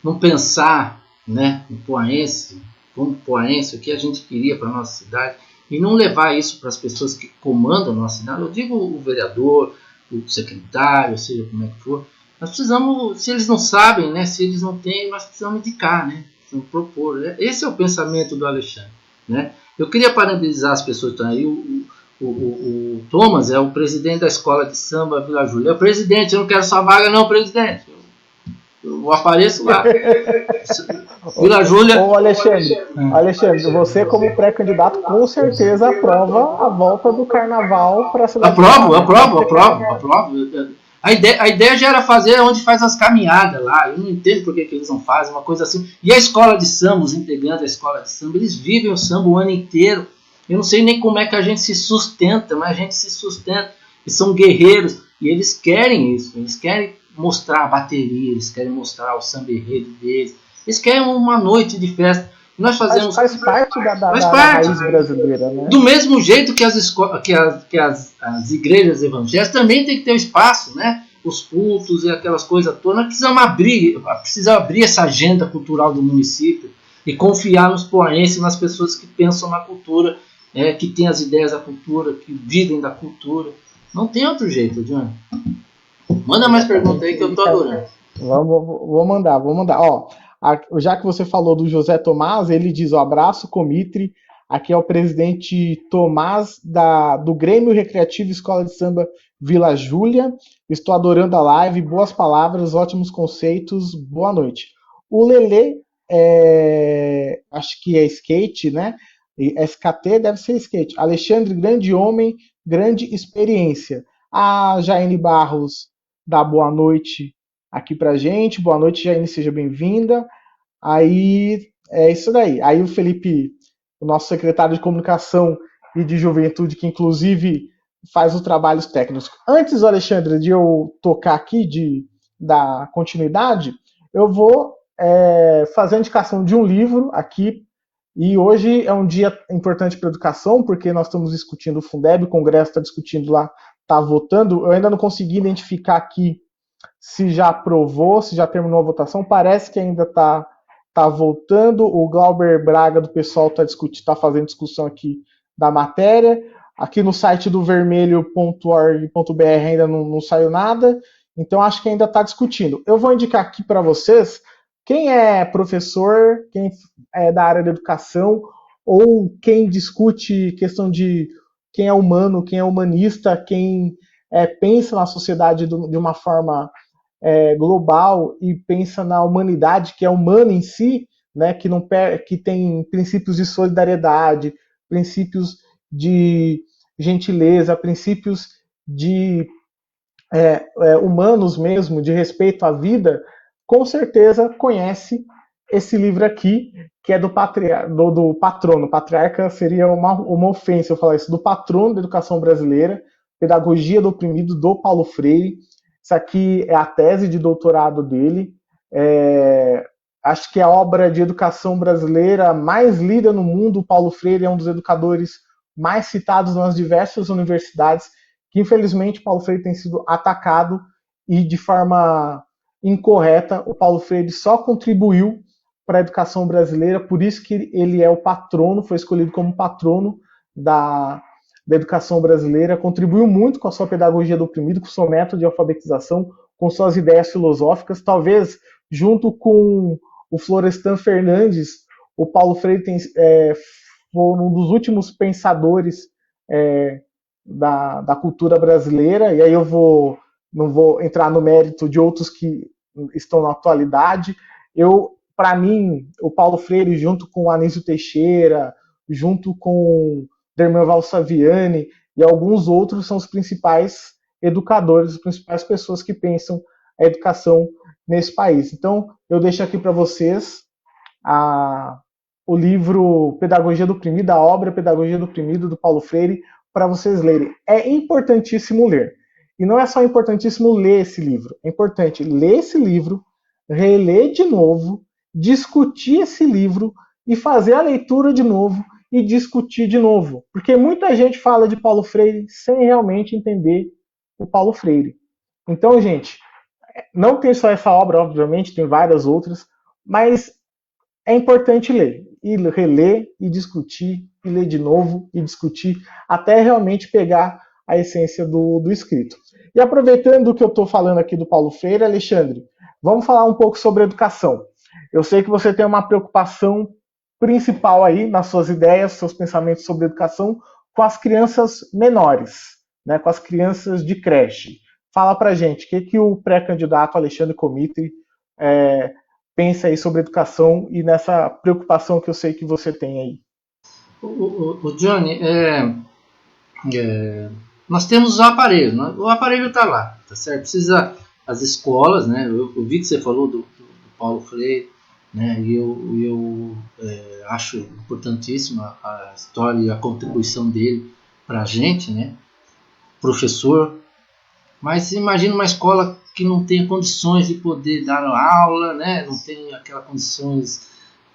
não pensar, né, no poaense, como poaense, o que a gente queria para a nossa cidade, e não levar isso para as pessoas que comandam a nossa cidade, eu digo o vereador, o secretário, seja como é que for, nós precisamos, se eles não sabem, né, se eles não têm, nós precisamos indicar, né, precisamos propor. Esse é o pensamento do Alexandre. Né? Eu queria parabenizar as pessoas que estão aí. O Thomas é o presidente da escola de samba Vila Júlia. É o presidente, eu não quero sua vaga não, presidente. Eu apareço lá. Vila Júlia. Ô Alexandre, você como pré-candidato com certeza aprova a volta do carnaval para a cidade. Aprovo. A ideia já era fazer onde faz as caminhadas lá. Eu não entendo por que eles não fazem uma coisa assim. E a escola de samba, os integrantes da escola de samba, eles vivem o samba o ano inteiro. Eu não sei nem como é que a gente se sustenta, mas a gente se sustenta. Eles são guerreiros e eles querem isso. Eles querem mostrar a bateria, eles querem mostrar o samba enredo deles. Eles querem uma noite de festa. Nós fazemos. Faz parte da raiz brasileira, né? Do mesmo jeito que as igrejas evangélicas também tem que ter um espaço, né? Os cultos e aquelas coisas todas. Nós precisamos abrir essa agenda cultural do município e confiar nos poenses, nas pessoas que pensam na cultura, que têm as ideias da cultura, que vivem da cultura. Não tem outro jeito, Johnny. Manda mais perguntas aí que eu tô adorando. Vou mandar. Ó, já que você falou do José Tomás, ele diz: abraço, Comitre. Aqui é o presidente Tomás do Grêmio Recreativo Escola de Samba Vila Júlia. Estou adorando a live, boas palavras, ótimos conceitos, boa noite. O Lelê, acho que é skate, né? SKT deve ser skate. Alexandre, grande homem, grande experiência. A Jaine Barros dá boa noite aqui pra gente. Boa noite, Jaine, seja bem-vinda. Aí é isso daí. Aí o Felipe, o nosso secretário de comunicação e de juventude, que inclusive faz os trabalhos técnicos. Antes, Alexandre, de eu tocar aqui, de dar continuidade, eu vou fazer a indicação de um livro aqui. E hoje é um dia importante para a educação, porque nós estamos discutindo o Fundeb, o Congresso está discutindo lá, está votando. Eu ainda não consegui identificar aqui se já aprovou, se já terminou a votação. Parece que ainda está voltando. O Glauber Braga, do pessoal, está fazendo discussão aqui da matéria. Aqui no site do vermelho.org.br ainda não saiu nada. Então, acho que ainda está discutindo. Eu vou indicar aqui para vocês quem é professor, quem é da área da educação, ou quem discute questão de quem é humano, quem é humanista, quem pensa na sociedade de uma forma global e pensa na humanidade, que é humana em si, né, que tem princípios de solidariedade, princípios de gentileza, princípios de humanos mesmo, de respeito à vida, com certeza conhece esse livro aqui, que é do patrono. Patriarca seria uma ofensa eu falar isso, do patrono da educação brasileira, Pedagogia do Oprimido, do Paulo Freire. Isso aqui é a tese de doutorado dele. Acho que é a obra de educação brasileira mais lida no mundo. O Paulo Freire é um dos educadores mais citados nas diversas universidades, que infelizmente Paulo Freire tem sido atacado e de forma incorreta. O Paulo Freire só contribuiu para a educação brasileira, por isso que ele é o patrono, foi escolhido como patrono da educação brasileira, contribuiu muito com a sua pedagogia do oprimido, com o seu método de alfabetização, com suas ideias filosóficas, talvez junto com o Florestan Fernandes, o Paulo Freire foi um dos últimos pensadores da cultura brasileira, e aí não vou entrar no mérito de outros que estão na atualidade. Para mim, o Paulo Freire, junto com o Anísio Teixeira, junto com Dermaval Saviani e alguns outros, são os principais educadores, as principais pessoas que pensam a educação nesse país. Então, eu deixo aqui para vocês o livro Pedagogia do Oprimido, a obra Pedagogia do Oprimido, do Paulo Freire, para vocês lerem. É importantíssimo ler. E não é só importantíssimo ler esse livro, é importante ler esse livro, reler de novo, discutir esse livro e fazer a leitura de novo e discutir de novo. Porque muita gente fala de Paulo Freire sem realmente entender o Paulo Freire. Então, gente, não tem só essa obra, obviamente, tem várias outras, mas é importante ler, e reler, e discutir, e ler de novo, e discutir, até realmente pegar a essência do escrito. E aproveitando que eu estou falando aqui do Paulo Freire, Alexandre, vamos falar um pouco sobre educação. Eu sei que você tem uma preocupação principal aí nas suas ideias, seus pensamentos sobre educação, com as crianças menores, né, com as crianças de creche. Fala pra gente, o que o pré-candidato Alexandre Comitre pensa aí sobre educação e nessa preocupação que eu sei que você tem aí? O Johnny, nós temos os aparelhos, né? O aparelho está lá, tá certo? Precisa as escolas, né? Eu vi que você falou do Paulo Freire, né? E eu acho importantíssima a história e a contribuição dele para a gente, né? Professor, mas imagina uma escola que não tenha condições de poder dar aula, né? Não tem aquelas condições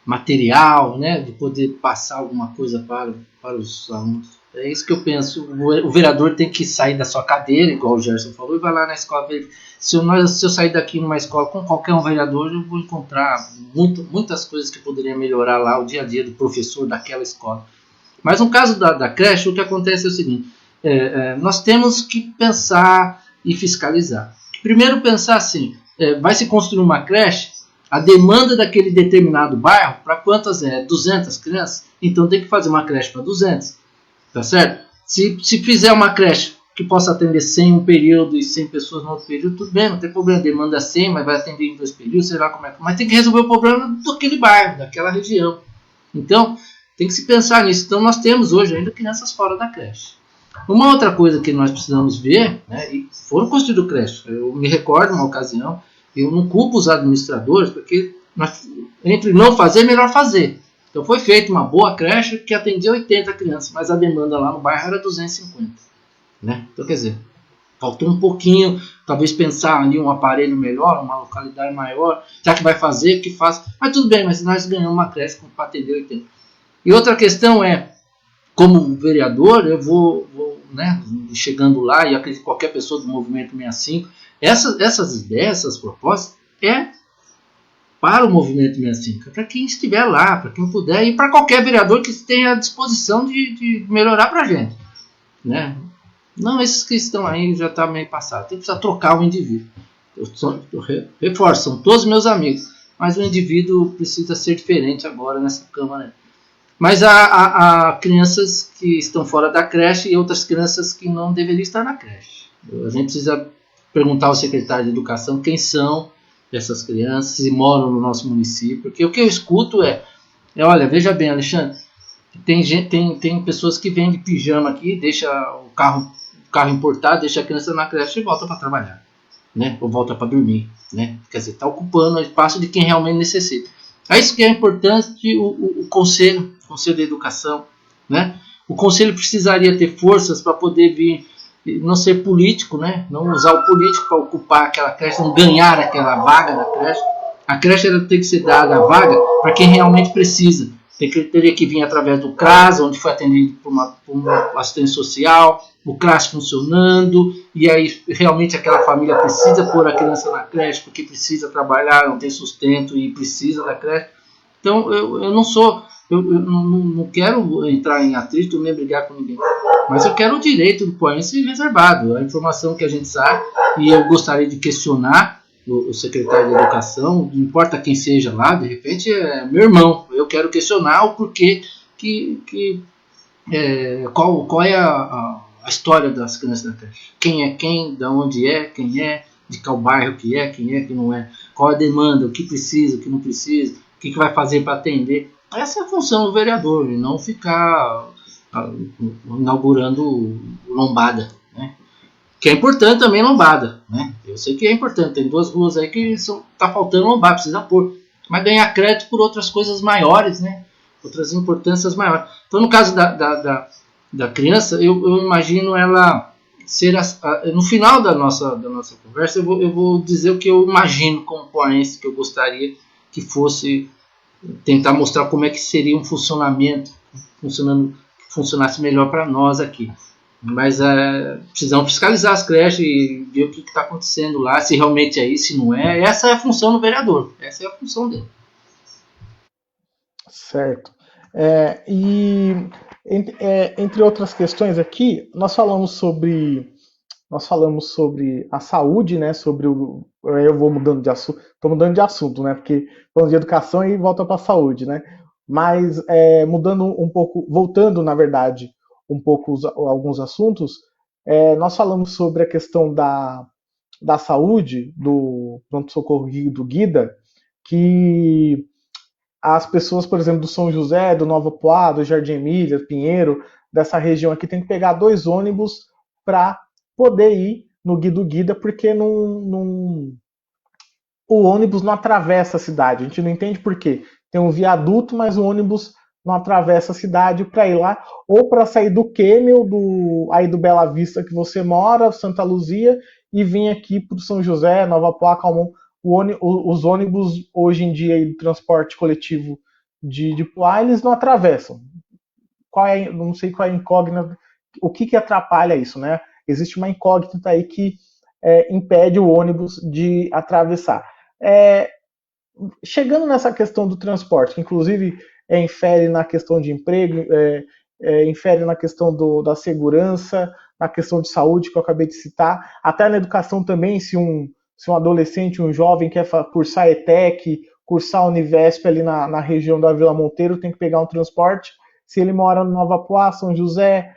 material, né? De poder passar alguma coisa para os alunos. É isso que eu penso. O vereador tem que sair da sua cadeira, igual o Gerson falou, e vai lá na escola. Se eu sair daqui numa escola com qualquer um vereador, eu vou encontrar muitas coisas que poderiam melhorar lá o dia a dia do professor daquela escola. Mas no caso da creche, o que acontece é o seguinte: nós temos que pensar e fiscalizar. Primeiro, pensar assim: vai se construir uma creche, a demanda daquele determinado bairro, para quantas 200 crianças? Então tem que fazer uma creche para 200, tá certo? Se fizer uma creche que possa atender 100 um período e 100 pessoas no outro período, tudo bem, não tem problema, demanda 100, mas vai atender em 2 períodos, sei lá como é que... Mas tem que resolver o problema daquele bairro, daquela região. Então, tem que se pensar nisso. Então, nós temos hoje ainda crianças fora da creche. Uma outra coisa que nós precisamos ver, né, e foram construídas creches, eu me recordo uma ocasião, eu não culpo os administradores, porque entre não fazer, melhor fazer. Então foi feita uma boa creche que atendia 80 crianças, mas a demanda lá no bairro era 250. Né? Então, quer dizer, faltou um pouquinho, talvez pensar ali um aparelho melhor, uma localidade maior, já que vai fazer, que faça. Mas tudo bem, mas nós ganhamos uma creche para atender 80. E outra questão é, como vereador, eu vou né, chegando lá, e acredito que qualquer pessoa do Movimento 65, essas ideias, essas propostas, para o Movimento 65, para quem estiver lá, para quem puder, e para qualquer vereador que tenha a disposição de melhorar para a gente. Né? Não, esses que estão aí já está meio passado, tem que precisar trocar o indivíduo. Eu reforço, são todos meus amigos, mas o indivíduo precisa ser diferente agora nessa Câmara. Mas há crianças que estão fora da creche e outras crianças que não deveriam estar na creche. A gente precisa perguntar ao secretário de Educação quem são essas crianças, se moram no nosso município. Porque o que eu escuto olha, veja bem, Alexandre, tem pessoas que vêm de pijama aqui, deixa o carro importado, deixa a criança na creche e volta para trabalhar. Né? Ou volta para dormir. Né? Quer dizer, está ocupando o espaço de quem realmente necessita. É isso que é importante o Conselho de Educação. Né? O Conselho precisaria ter forças para poder vir, não ser político, né? Não usar o político para ocupar aquela creche, não ganhar aquela vaga da creche. A creche tem que ser dada a vaga para quem realmente precisa. Teria que vir através do CRAS, onde foi atendido por uma assistente social, o CRAS funcionando, e aí realmente aquela família precisa pôr a criança na creche, porque precisa trabalhar, não tem sustento e precisa da creche. Então eu não quero entrar em atrito nem brigar com ninguém, mas eu quero o direito do poense reservado, a informação que a gente sabe, e eu gostaria de questionar o secretário de Educação, não importa quem seja lá, de repente é meu irmão, eu quero questionar o porquê qual é a história das crianças na creche, quem é quem, de onde é, quem é, de qual bairro que é, quem é que não é, qual a demanda, o que precisa, o que não precisa, o que vai fazer para atender. Essa é a função do vereador, e não ficar inaugurando lombada, né? Que é importante também lombada, né? Eu sei que é importante, tem 2 ruas aí que tá faltando lombada, precisa pôr, mas ganhar crédito por outras coisas maiores, né? Outras importâncias maiores. Então, no caso da criança, eu imagino ela ser no final da nossa conversa, eu vou dizer o que eu imagino como poense, que eu gostaria que fosse, tentar mostrar como é que seria um funcionamento, funcionasse melhor para nós aqui. Mas precisamos fiscalizar as creches e ver o que está acontecendo lá, se realmente é isso, se não é. Essa é a função do vereador, essa é a função dele. Certo. E entre outras questões aqui, nós falamos sobre a saúde, né? Eu vou mudando de assunto, estou mudando de assunto, né? Porque falando de educação e volta para a saúde, né? Mas mudando um pouco, voltando, na verdade, um pouco alguns assuntos, nós falamos sobre a questão da saúde, do pronto-socorro do Guida, que as pessoas, por exemplo, do São José, do Nova Poá, do Jardim Emília, Pinheiro, dessa região aqui, tem que pegar 2 ônibus para poder ir no Guido Guida, porque o ônibus não atravessa a cidade. A gente não entende por quê. Tem um viaduto, mas o ônibus não atravessa a cidade para ir lá, ou para sair do Quêmel, aí do Bela Vista que você mora, Santa Luzia, e vir aqui para o São José, Nova Poá, Calmon. Os ônibus hoje em dia do transporte coletivo de Poá, eles não atravessam. Não sei qual é a incógnita, o que atrapalha isso, né? Existe uma incógnita aí que impede o ônibus de atravessar. Chegando nessa questão do transporte, que inclusive infere na questão de emprego, infere na questão da segurança, na questão de saúde que eu acabei de citar, até na educação também, se um adolescente, um jovem quer cursar ETEC, cursar Univesp ali na região da Vila Monteiro, tem que pegar um transporte. Se ele mora no Nova Poá, São José,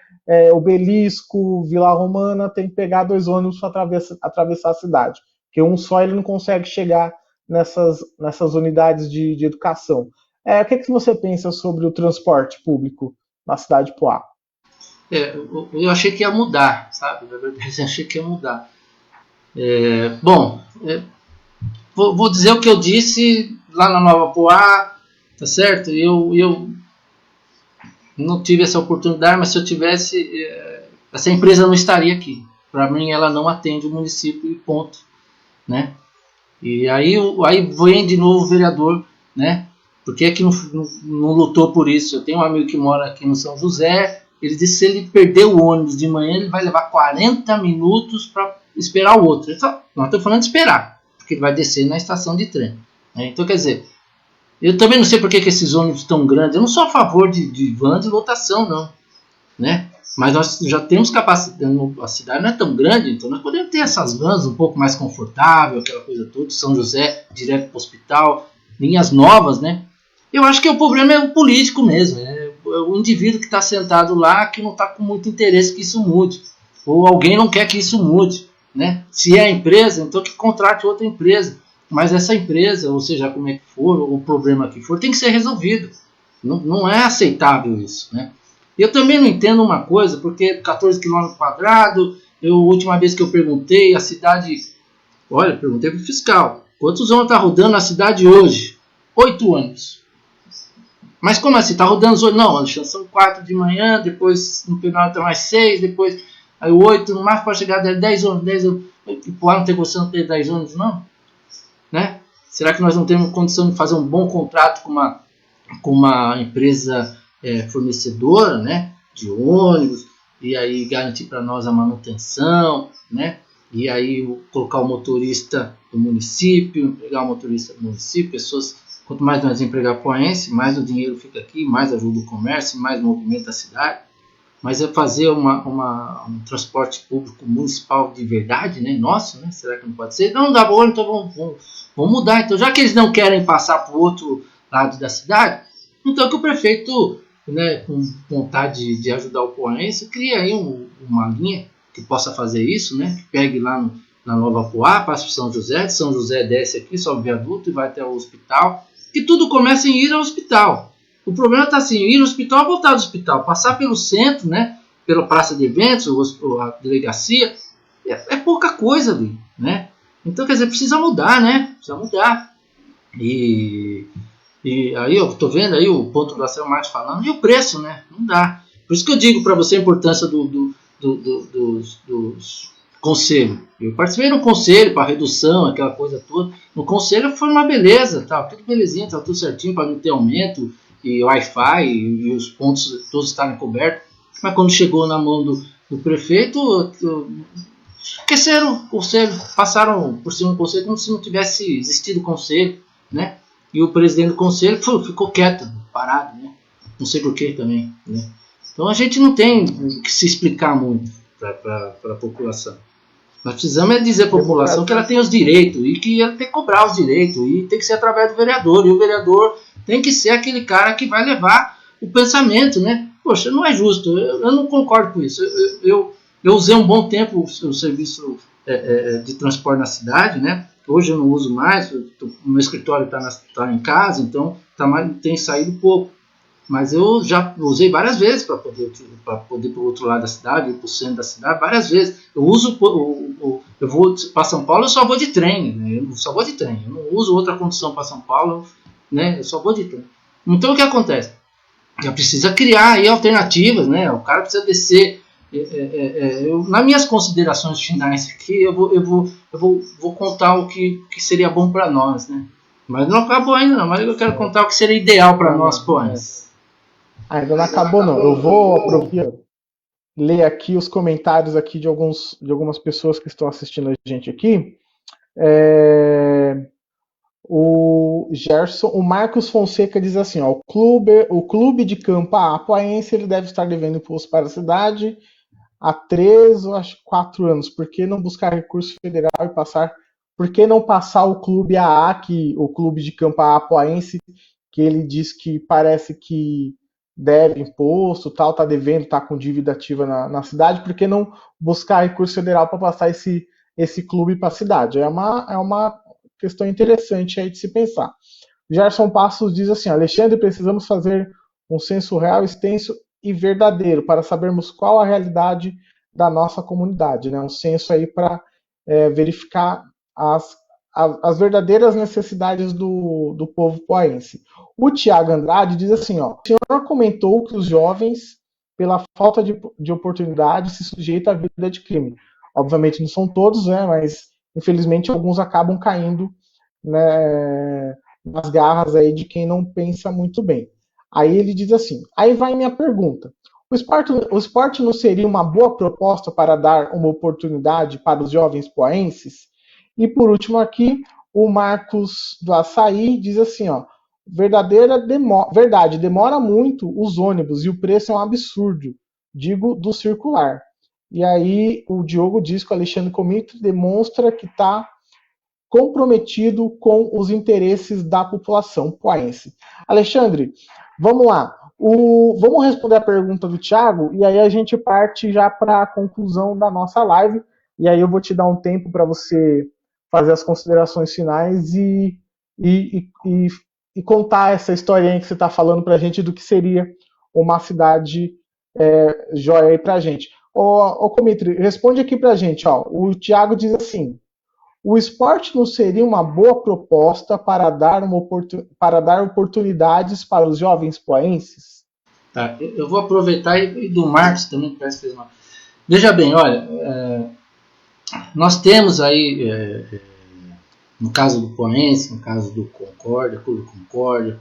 Obelisco, Vila Romana, tem que pegar 2 ônibus para atravessar a cidade, porque um só ele não consegue chegar nessas unidades de educação. O que você pensa sobre o transporte público na cidade de Poá? Eu achei que ia mudar, sabe? Na verdade, eu achei que ia mudar. Vou dizer o que eu disse lá na Nova Poá, tá certo? Eu não tive essa oportunidade, mas se eu tivesse, essa empresa não estaria aqui. Para mim, ela não atende o município e ponto, né? E aí vem de novo o vereador, né? Por que não lutou por isso? Eu tenho um amigo que mora aqui no São José, ele disse que se ele perder o ônibus de manhã, ele vai levar 40 minutos para esperar o outro. Nós estamos falando de esperar, porque ele vai descer na estação de trem, né? Então, quer dizer, eu também não sei por que esses ônibus tão grandes, eu não sou a favor de van de lotação, não, né? Mas nós já temos capacidade, a cidade não é tão grande, então nós podemos ter essas vans um pouco mais confortável, aquela coisa toda, São José, direto para o hospital, linhas novas, né? Eu acho que o problema é o político mesmo, é o indivíduo que está sentado lá que não está com muito interesse que isso mude, ou alguém não quer que isso mude, né? Se é a empresa, então que contrate outra empresa, mas essa empresa, ou seja, como é que for, o problema que for, tem que ser resolvido, não é aceitável isso, né? Eu também não entendo uma coisa, porque 14 km², a última vez que eu perguntei, a cidade... Olha, perguntei para o fiscal, quantos ônibus está rodando na cidade hoje? 8 ônibus. Mas como assim? Está rodando os 8? Não, são 4 de manhã, depois no final tem mais 6, depois aí 8, no máximo pode chegar a 10 ônibus. 10 ônibus. E por lá não tem condição de ter 10 ônibus, não? Né? Será que nós não temos condição de fazer um bom contrato com uma empresa fornecedora, né, de ônibus, e aí garantir para nós a manutenção, né, e aí colocar o motorista do município, empregar o motorista do município, quanto mais nós empregar poense, mais o dinheiro fica aqui, mais ajuda o comércio, mais movimenta a cidade, mas é fazer um transporte público municipal de verdade, né, nosso, né, será que não pode ser? Não dá bom, então vamos mudar, então já que eles não querem passar para o outro lado da cidade, então que o prefeito, né, com vontade de ajudar o poense, cria aí uma linha que possa fazer isso, né, que pegue lá na Nova Poá, passe para São José, de São José desce aqui, sobe o viaduto e vai até o hospital, que tudo começa em ir ao hospital. O problema está assim, ir no hospital, voltar do hospital, passar pelo centro, né, pela praça de eventos, a delegacia, é pouca coisa ali, né, então quer dizer, precisa mudar, né, e aí eu estou vendo aí o ponto do Marcelo Marques falando, e o preço, né? Não dá. Por isso que eu digo para você a importância dos conselhos. Eu participei no conselho para redução, aquela coisa toda. No conselho foi uma beleza, tá, tudo belezinha, tá tudo certinho para não ter aumento, e Wi-Fi, e os pontos todos estarem cobertos. Mas quando chegou na mão do prefeito, esqueceram o conselho, passaram por cima do conselho como se não tivesse existido o conselho, né? E o presidente do conselho ficou quieto, parado, né? Não sei porquê também, né? Então a gente não tem que se explicar muito para a população. Nós precisamos dizer à população que ela tem os direitos e que ela tem que cobrar os direitos e tem que ser através do vereador. E o vereador tem que ser aquele cara que vai levar o pensamento, né? Poxa, não é justo, eu não concordo com isso. Eu usei um bom tempo o serviço de transporte na cidade, né? Hoje eu não uso mais, o meu escritório está em casa, então tem saído pouco. Mas eu já usei várias vezes para poder ir para o outro lado da cidade, ir para o centro da cidade, várias vezes. Eu vou para São Paulo, eu só vou de trem, né? Eu só vou de trem. Eu não uso outra condução para São Paulo, né? Eu só vou de trem. Então o que acontece? Já precisa criar aí alternativas, né? O cara precisa descer. Nas minhas considerações finais aqui, eu vou contar o que seria bom para nós, né? Mas não acabou ainda, não. Mas eu quero contar o que seria ideal para nós, poetas. Ainda não acabou, não. Eu vou ler aqui os comentários aqui de algumas pessoas que estão assistindo a gente aqui. O Gerson, o Marcos Fonseca diz assim, ó, o clube de campo apoiense ele deve estar devendo imposto para a cidade há 3 ou acho 4 anos. Por que não buscar recurso federal e passar? Por que não passar o clube AA, o clube de campo apoiense, que ele diz que parece que deve imposto, tal, tá devendo, tá com dívida ativa na cidade? Por que não buscar recurso federal para passar esse clube para a cidade? É uma questão interessante aí de se pensar. Gerson Passos diz assim, Alexandre, precisamos fazer um censo real, extenso e verdadeiro para sabermos qual a realidade da nossa comunidade, né? Um censo aí para verificar as verdadeiras necessidades do povo poense. O Tiago Andrade diz assim, ó, o senhor comentou que os jovens, pela falta de oportunidade, se sujeitam à vida de crime. Obviamente não são todos, né, mas infelizmente alguns acabam caindo, né, nas garras aí de quem não pensa muito bem. Aí ele diz assim, aí vai minha pergunta, o esporte não seria uma boa proposta para dar uma oportunidade para os jovens poenses? E por último aqui, o Marcos do Açaí diz assim, ó, verdade, demora muito os ônibus e o preço é um absurdo, digo do circular. E aí o Diogo diz que o Alexandre Comito demonstra que está comprometido com os interesses da população poense. Alexandre, vamos lá. Vamos responder a pergunta do Thiago e aí a gente parte já para a conclusão da nossa live. E aí eu vou te dar um tempo para você fazer as considerações finais e contar essa historinha que você está falando para a gente do que seria uma cidade joia aí para a gente. Ô Comitri, responde aqui para a gente. Ó. O Thiago diz assim, o esporte não seria uma boa proposta para dar oportunidades para os jovens poenses? Tá, eu vou aproveitar e do Marcos também, que parece que fez uma... Veja bem, olha, nós temos aí, no caso do Poense, no caso do Concórdia,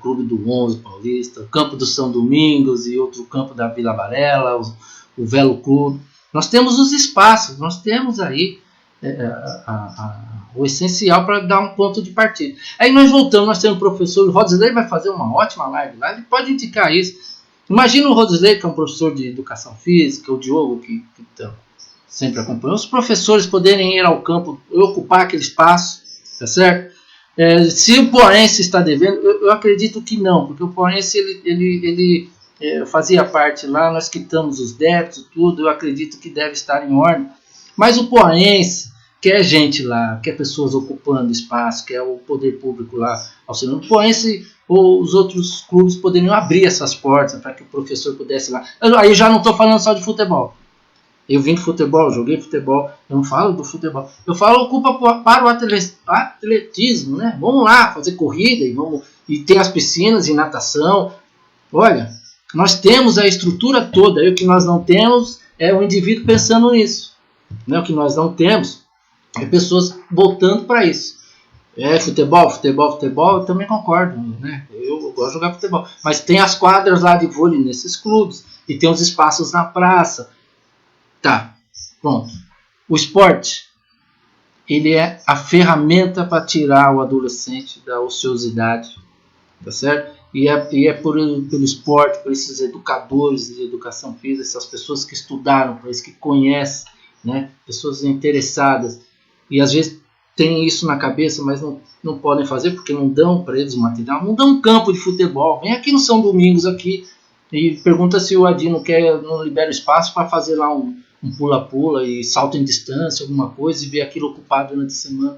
Clube do 11 Paulista, o Campo do São Domingos e outro campo da Vila Varela, o Velo Clube. Nós temos os espaços, nós temos aí o essencial para dar um ponto de partida. Aí nós voltamos, nós temos o professor Rodesley, vai fazer uma ótima live lá, ele pode indicar isso. Imagina o Rodesley, que é um professor de educação física, o Diogo, que sempre acompanhou, os professores poderem ir ao campo e ocupar aquele espaço, tá certo? Se o Poense está devendo, eu acredito que não, porque o Poense ele fazia parte lá, nós quitamos os débitos, tudo, eu acredito que deve estar em ordem. Mas o Poense quer gente lá, quer pessoas ocupando espaço, quer o poder público lá auxiliando. O Poense ou os outros clubes poderiam abrir essas portas para que o professor pudesse ir lá. Aí já não estou falando só de futebol. Eu vim de futebol, joguei futebol, eu não falo do futebol. Eu falo ocupa para o atletismo, né? Vamos lá fazer corrida e tem as piscinas e natação. Olha, nós temos a estrutura toda, e o que nós não temos é o indivíduo pensando nisso. Né? O que nós não temos é pessoas voltando para isso. Futebol, eu também concordo, né? Eu gosto de jogar futebol. Mas tem as quadras lá de vôlei nesses clubes, e tem os espaços na praça. Tá, pronto. O esporte, ele é a ferramenta para tirar o adolescente da ociosidade, tá certo? E é pelo esporte, por esses educadores de educação física, essas pessoas que estudaram, por isso que conhecem, né? Pessoas interessadas, e às vezes tem isso na cabeça, mas não podem fazer porque não dão para eles o material, não dão um campo de futebol. Vem aqui no São Domingos aqui e pergunta se o Adi não libera espaço para fazer lá um pula-pula e salto em distância, alguma coisa, e ver aquilo ocupado durante a semana.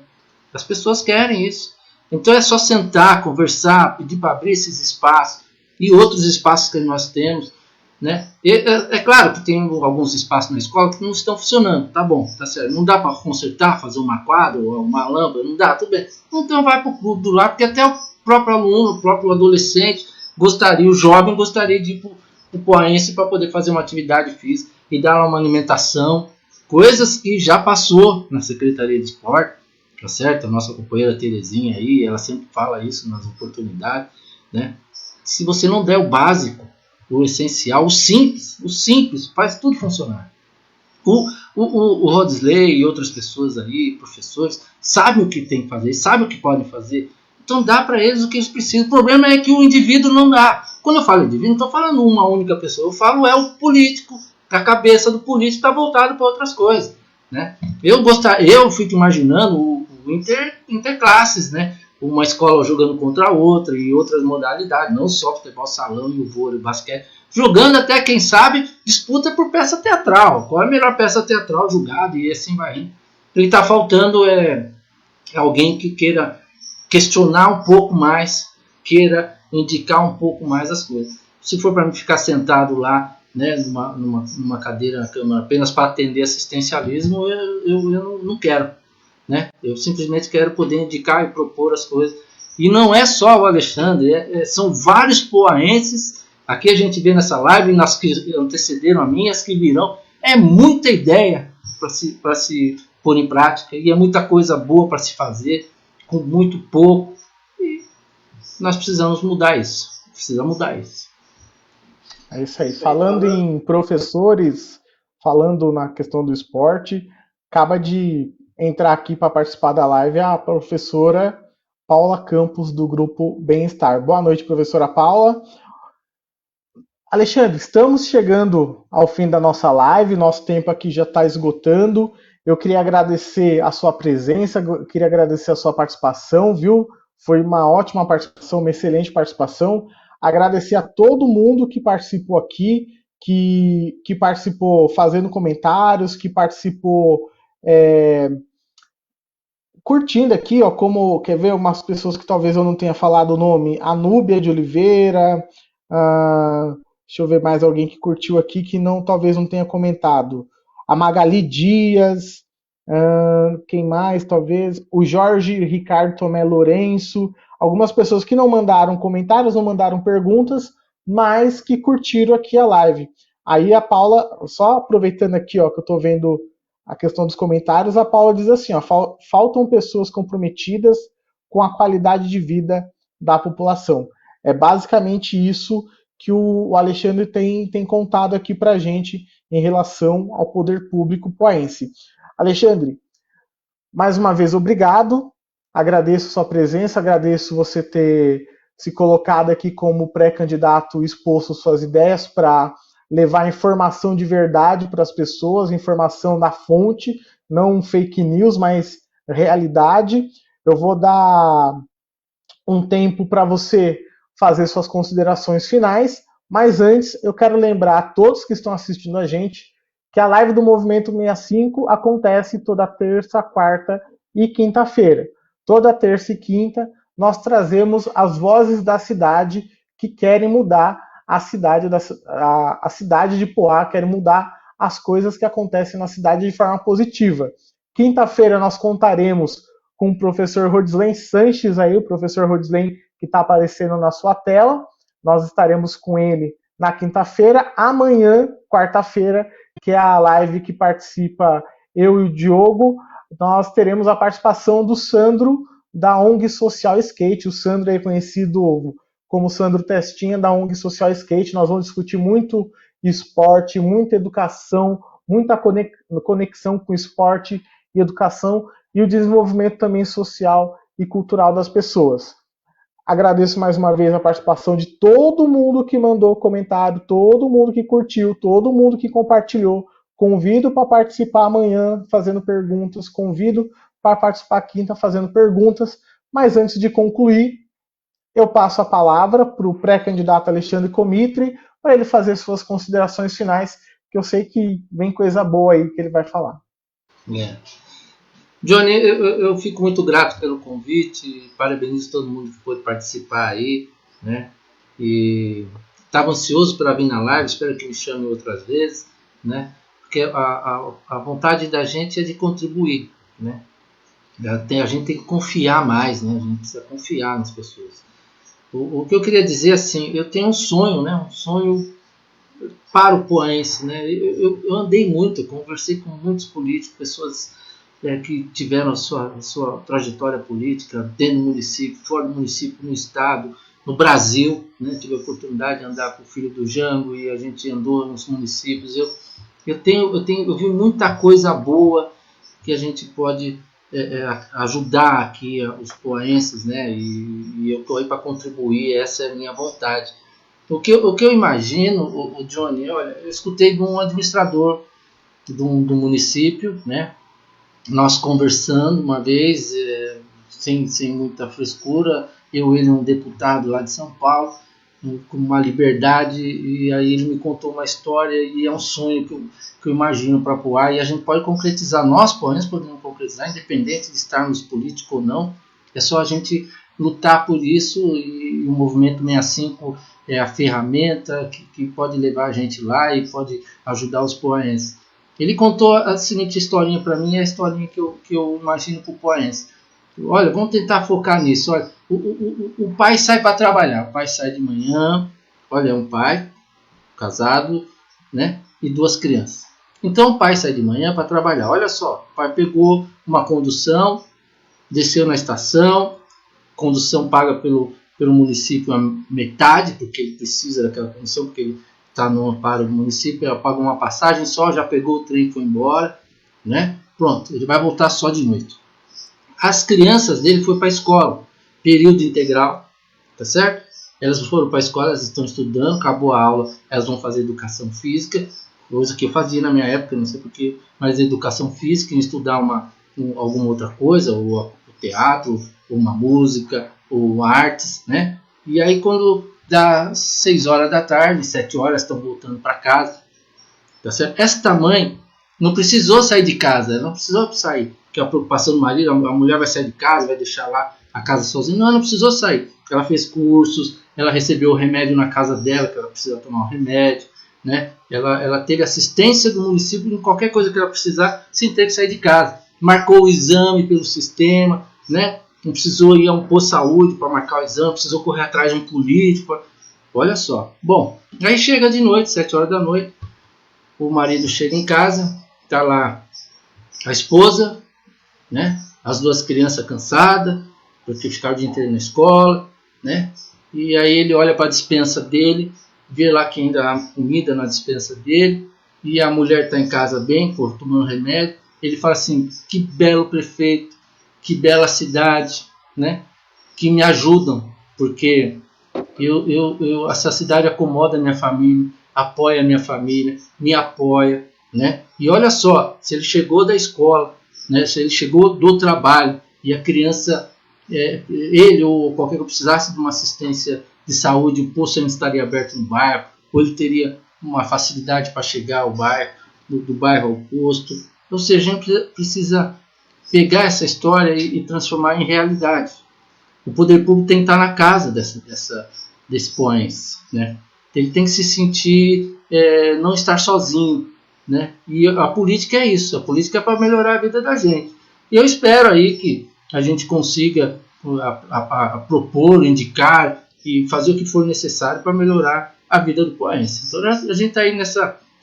As pessoas querem isso. Então é só sentar, conversar, pedir para abrir esses espaços. e outros espaços que nós temos, né? É claro que tem alguns espaços na escola que não estão funcionando, tá bom, tá certo. Não dá para consertar, fazer uma quadra ou uma lâmpada, não dá, tudo bem. Então vai para o clube do lado, porque até o próprio aluno, o próprio adolescente gostaria, o jovem gostaria de ir para o Poaense para poder fazer uma atividade física e dar uma alimentação, coisas que já passou na Secretaria de Esporte, tá certo? A nossa companheira Terezinha aí, ela sempre fala isso nas oportunidades, né? Se você não der o básico, o essencial, o simples, faz tudo funcionar. O Rodsley e outras pessoas aí, professores, sabem o que tem que fazer, sabem o que podem fazer. Então dá para eles o que eles precisam. O problema é que o indivíduo não dá. Quando eu falo indivíduo, não estou falando uma única pessoa. Eu falo o político. A cabeça do político está voltada para outras coisas. Né? Eu fico imaginando o interclasses, né? Uma escola jogando contra a outra e outras modalidades, não só futebol salão e o vôlei, o basquete, jogando até, quem sabe, disputa por peça teatral. Qual é a melhor peça teatral julgada e assim vai indo. Ele está faltando alguém que queira questionar um pouco mais, queira indicar um pouco mais as coisas. Se for para mim ficar sentado lá, né, numa cadeira na Câmara apenas para atender assistencialismo, eu não quero. Né? Eu simplesmente quero poder indicar e propor as coisas. E não é só o Alexandre, são vários poaenses. Aqui a gente vê nessa live, nas que antecederam a mim, as que virão. É muita ideia para se pôr em prática e é muita coisa boa para se fazer com muito pouco. E nós precisamos mudar isso. É isso aí. Falando em professores, falando na questão do esporte, acaba de entrar aqui para participar da live a professora Paula Campos, do grupo Bem-Estar. Boa noite, professora Paula. Alexandre, estamos chegando ao fim da nossa live, nosso tempo aqui já está esgotando. Eu queria agradecer a sua presença, queria agradecer a sua participação, viu? Foi uma ótima participação, uma excelente participação. Agradecer a todo mundo que participou aqui, que participou fazendo comentários, que participou curtindo aqui, ó, como, quer ver, umas pessoas que talvez eu não tenha falado o nome, a Núbia de Oliveira, deixa eu ver mais alguém que curtiu aqui que talvez não tenha comentado. A Magali Dias, quem mais talvez? O Jorge Ricardo Tomé Lourenço, algumas pessoas que não mandaram comentários, não mandaram perguntas, mas que curtiram aqui a live. Aí a Paula, só aproveitando aqui, ó, que eu estou vendo a questão dos comentários, a Paula diz assim, ó, faltam pessoas comprometidas com a qualidade de vida da população. É basicamente isso que o Alexandre tem contado aqui para a gente em relação ao poder público poense. Alexandre, mais uma vez, obrigado. Agradeço sua presença, agradeço você ter se colocado aqui como pré-candidato, exposto suas ideias para levar informação de verdade para as pessoas, informação na fonte, não fake news, mas realidade. Eu vou dar um tempo para você fazer suas considerações finais, mas antes eu quero lembrar a todos que estão assistindo a gente que a live do Movimento 65 acontece toda terça, quarta e quinta-feira. Toda terça e quinta nós trazemos as vozes da cidade que querem mudar a cidade de Poá, querem mudar as coisas que acontecem na cidade de forma positiva. Quinta-feira nós contaremos com o professor Rodsley Sanches, aí, o professor Rodsley que está aparecendo na sua tela. Nós estaremos com ele na quinta-feira. Amanhã, quarta-feira, que é a live que participa eu e o Diogo, nós teremos a participação do Sandro, da ONG Social Skate. O Sandro é conhecido como Sandro Testinha, da ONG Social Skate. Nós vamos discutir muito esporte, muita educação, muita conexão com esporte e educação, e o desenvolvimento também social e cultural das pessoas. Agradeço mais uma vez a participação de todo mundo que mandou comentário, todo mundo que curtiu, todo mundo que compartilhou. Convido para participar amanhã fazendo perguntas, convido para participar quinta fazendo perguntas, mas antes de concluir, eu passo a palavra para o pré-candidato Alexandre Comitri, para ele fazer suas considerações finais, que eu sei que vem coisa boa aí que ele vai falar. Johnny, eu fico muito grato pelo convite, parabenizo todo mundo que pôde participar aí, né? E estava ansioso para vir na live, espero que me chame outras vezes, né? Porque a vontade da gente é de contribuir, né? A gente tem que confiar mais, né? A gente precisa confiar nas pessoas. O que eu queria dizer, assim, eu tenho um sonho, né? Um sonho para o poense, né? Eu andei muito, conversei com muitos políticos, pessoas que tiveram a sua trajetória política dentro do município, fora do município, no estado, no Brasil, né? Tive a oportunidade de andar com o filho do Jango e a gente andou nos municípios. Eu vi muita coisa boa que a gente pode ajudar aqui os poenses, né? E eu estou aí para contribuir, essa é a minha vontade. O que eu imagino, o Johnny, olha, eu escutei de um administrador do município, né? Nós conversando uma vez, sem muita frescura, ele um deputado lá de São Paulo, com uma liberdade, e aí ele me contou uma história, e é um sonho que eu imagino para Poá, e a gente pode concretizar, nós podemos concretizar, independente de estarmos políticos ou não, é só a gente lutar por isso, e o Movimento 65 é a ferramenta que pode levar a gente lá e pode ajudar os poenses. Ele contou a seguinte historinha para mim, é a historinha que eu imagino para o poense. Olha, vamos tentar focar nisso. Olha, o pai sai para trabalhar, o pai sai de manhã, olha, é um pai casado, né, e duas crianças. Então o pai sai de manhã para trabalhar. Olha só, o pai pegou uma condução, desceu na estação, condução paga pelo município a metade, porque ele precisa daquela condução, porque ele está no amparo do município, ela paga uma passagem só, já pegou o trem e foi embora, né? Pronto, ele vai voltar só de noite. As crianças dele foram para a escola, período integral, tá certo? Elas foram para a escola, elas estão estudando, acabou a aula, elas vão fazer educação física, coisa que eu fazia na minha época, não sei porquê, mas educação física, estudar alguma outra coisa, ou o teatro, ou uma música, ou artes, né? E aí quando dá 6 horas da tarde, 7 horas, estão voltando para casa, tá certo? Esta mãe não precisou sair de casa, ela não precisou sair, porque a preocupação do marido, a mulher vai sair de casa, vai deixar lá a casa sozinha, não, ela não precisou sair, ela fez cursos, ela recebeu o remédio na casa dela, que ela precisa tomar o remédio, né? Ela teve assistência do município em qualquer coisa que ela precisar, sem ter que sair de casa, marcou o exame pelo sistema, né? Não precisou ir a um posto de saúde para marcar o exame, precisou correr atrás de um político. Olha só. Bom, aí chega de noite, 7 horas da noite, o marido chega em casa, tá lá a esposa, né? As duas crianças cansadas, porque ficaram o dia inteiro na escola, né? E aí ele olha para a despensa dele, vê lá que ainda há comida na despensa dele, e a mulher está em casa bem, tomando remédio. Ele fala assim: que belo prefeito, que bela cidade, né? Que me ajudam, porque essa cidade acomoda a minha família, apoia a minha família, me apoia, né? E olha só, se ele chegou da escola, né? Se ele chegou do trabalho e a criança, ele ou qualquer que precisasse de uma assistência de saúde, o posto estaria aberto no bairro, ou ele teria uma facilidade para chegar ao bairro, do bairro ao posto. Ou seja, a gente precisa pegar essa história e transformar em realidade. O poder público tem que estar na casa desse poense, né? Ele tem que se sentir, não estar sozinho, né? E a política é isso, a política é para melhorar a vida da gente. E eu espero aí que a gente consiga a propor, indicar e fazer o que for necessário para melhorar a vida do poense. Então a gente está aí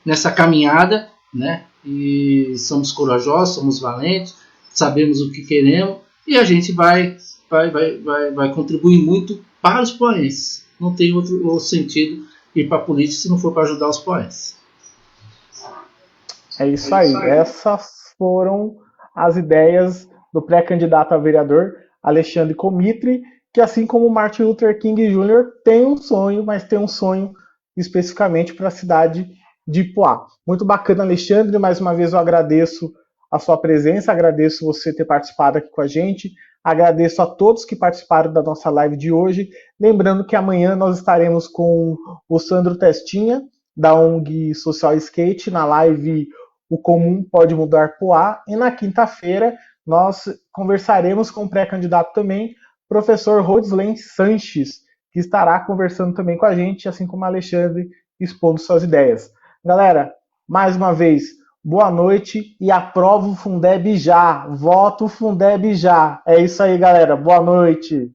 nessa caminhada, né? E somos corajosos, somos valentes, sabemos o que queremos e a gente vai contribuir muito para os poenses. Não tem outro sentido ir para a política se não for para ajudar os poenses. É isso aí. Essas foram as ideias do pré-candidato a vereador Alexandre Comitri, que assim como Martin Luther King Jr. tem um sonho, mas tem um sonho especificamente para a cidade de Ipuá. Muito bacana, Alexandre. Mais uma vez eu agradeço a sua presença, agradeço você ter participado aqui com a gente, agradeço a todos que participaram da nossa live de hoje. Lembrando que amanhã nós estaremos com o Sandro Testinha, da ONG Social Skate, na live O Comum Pode Mudar Poá. E na quinta-feira nós conversaremos com o pré-candidato também, professor Rodsley Sanches, que que estará conversando também com a gente, assim como o Alexandre, expondo suas ideias. Galera, mais uma vez, boa noite e aprova o Fundeb já. Voto o Fundeb já. É isso aí, galera. Boa noite.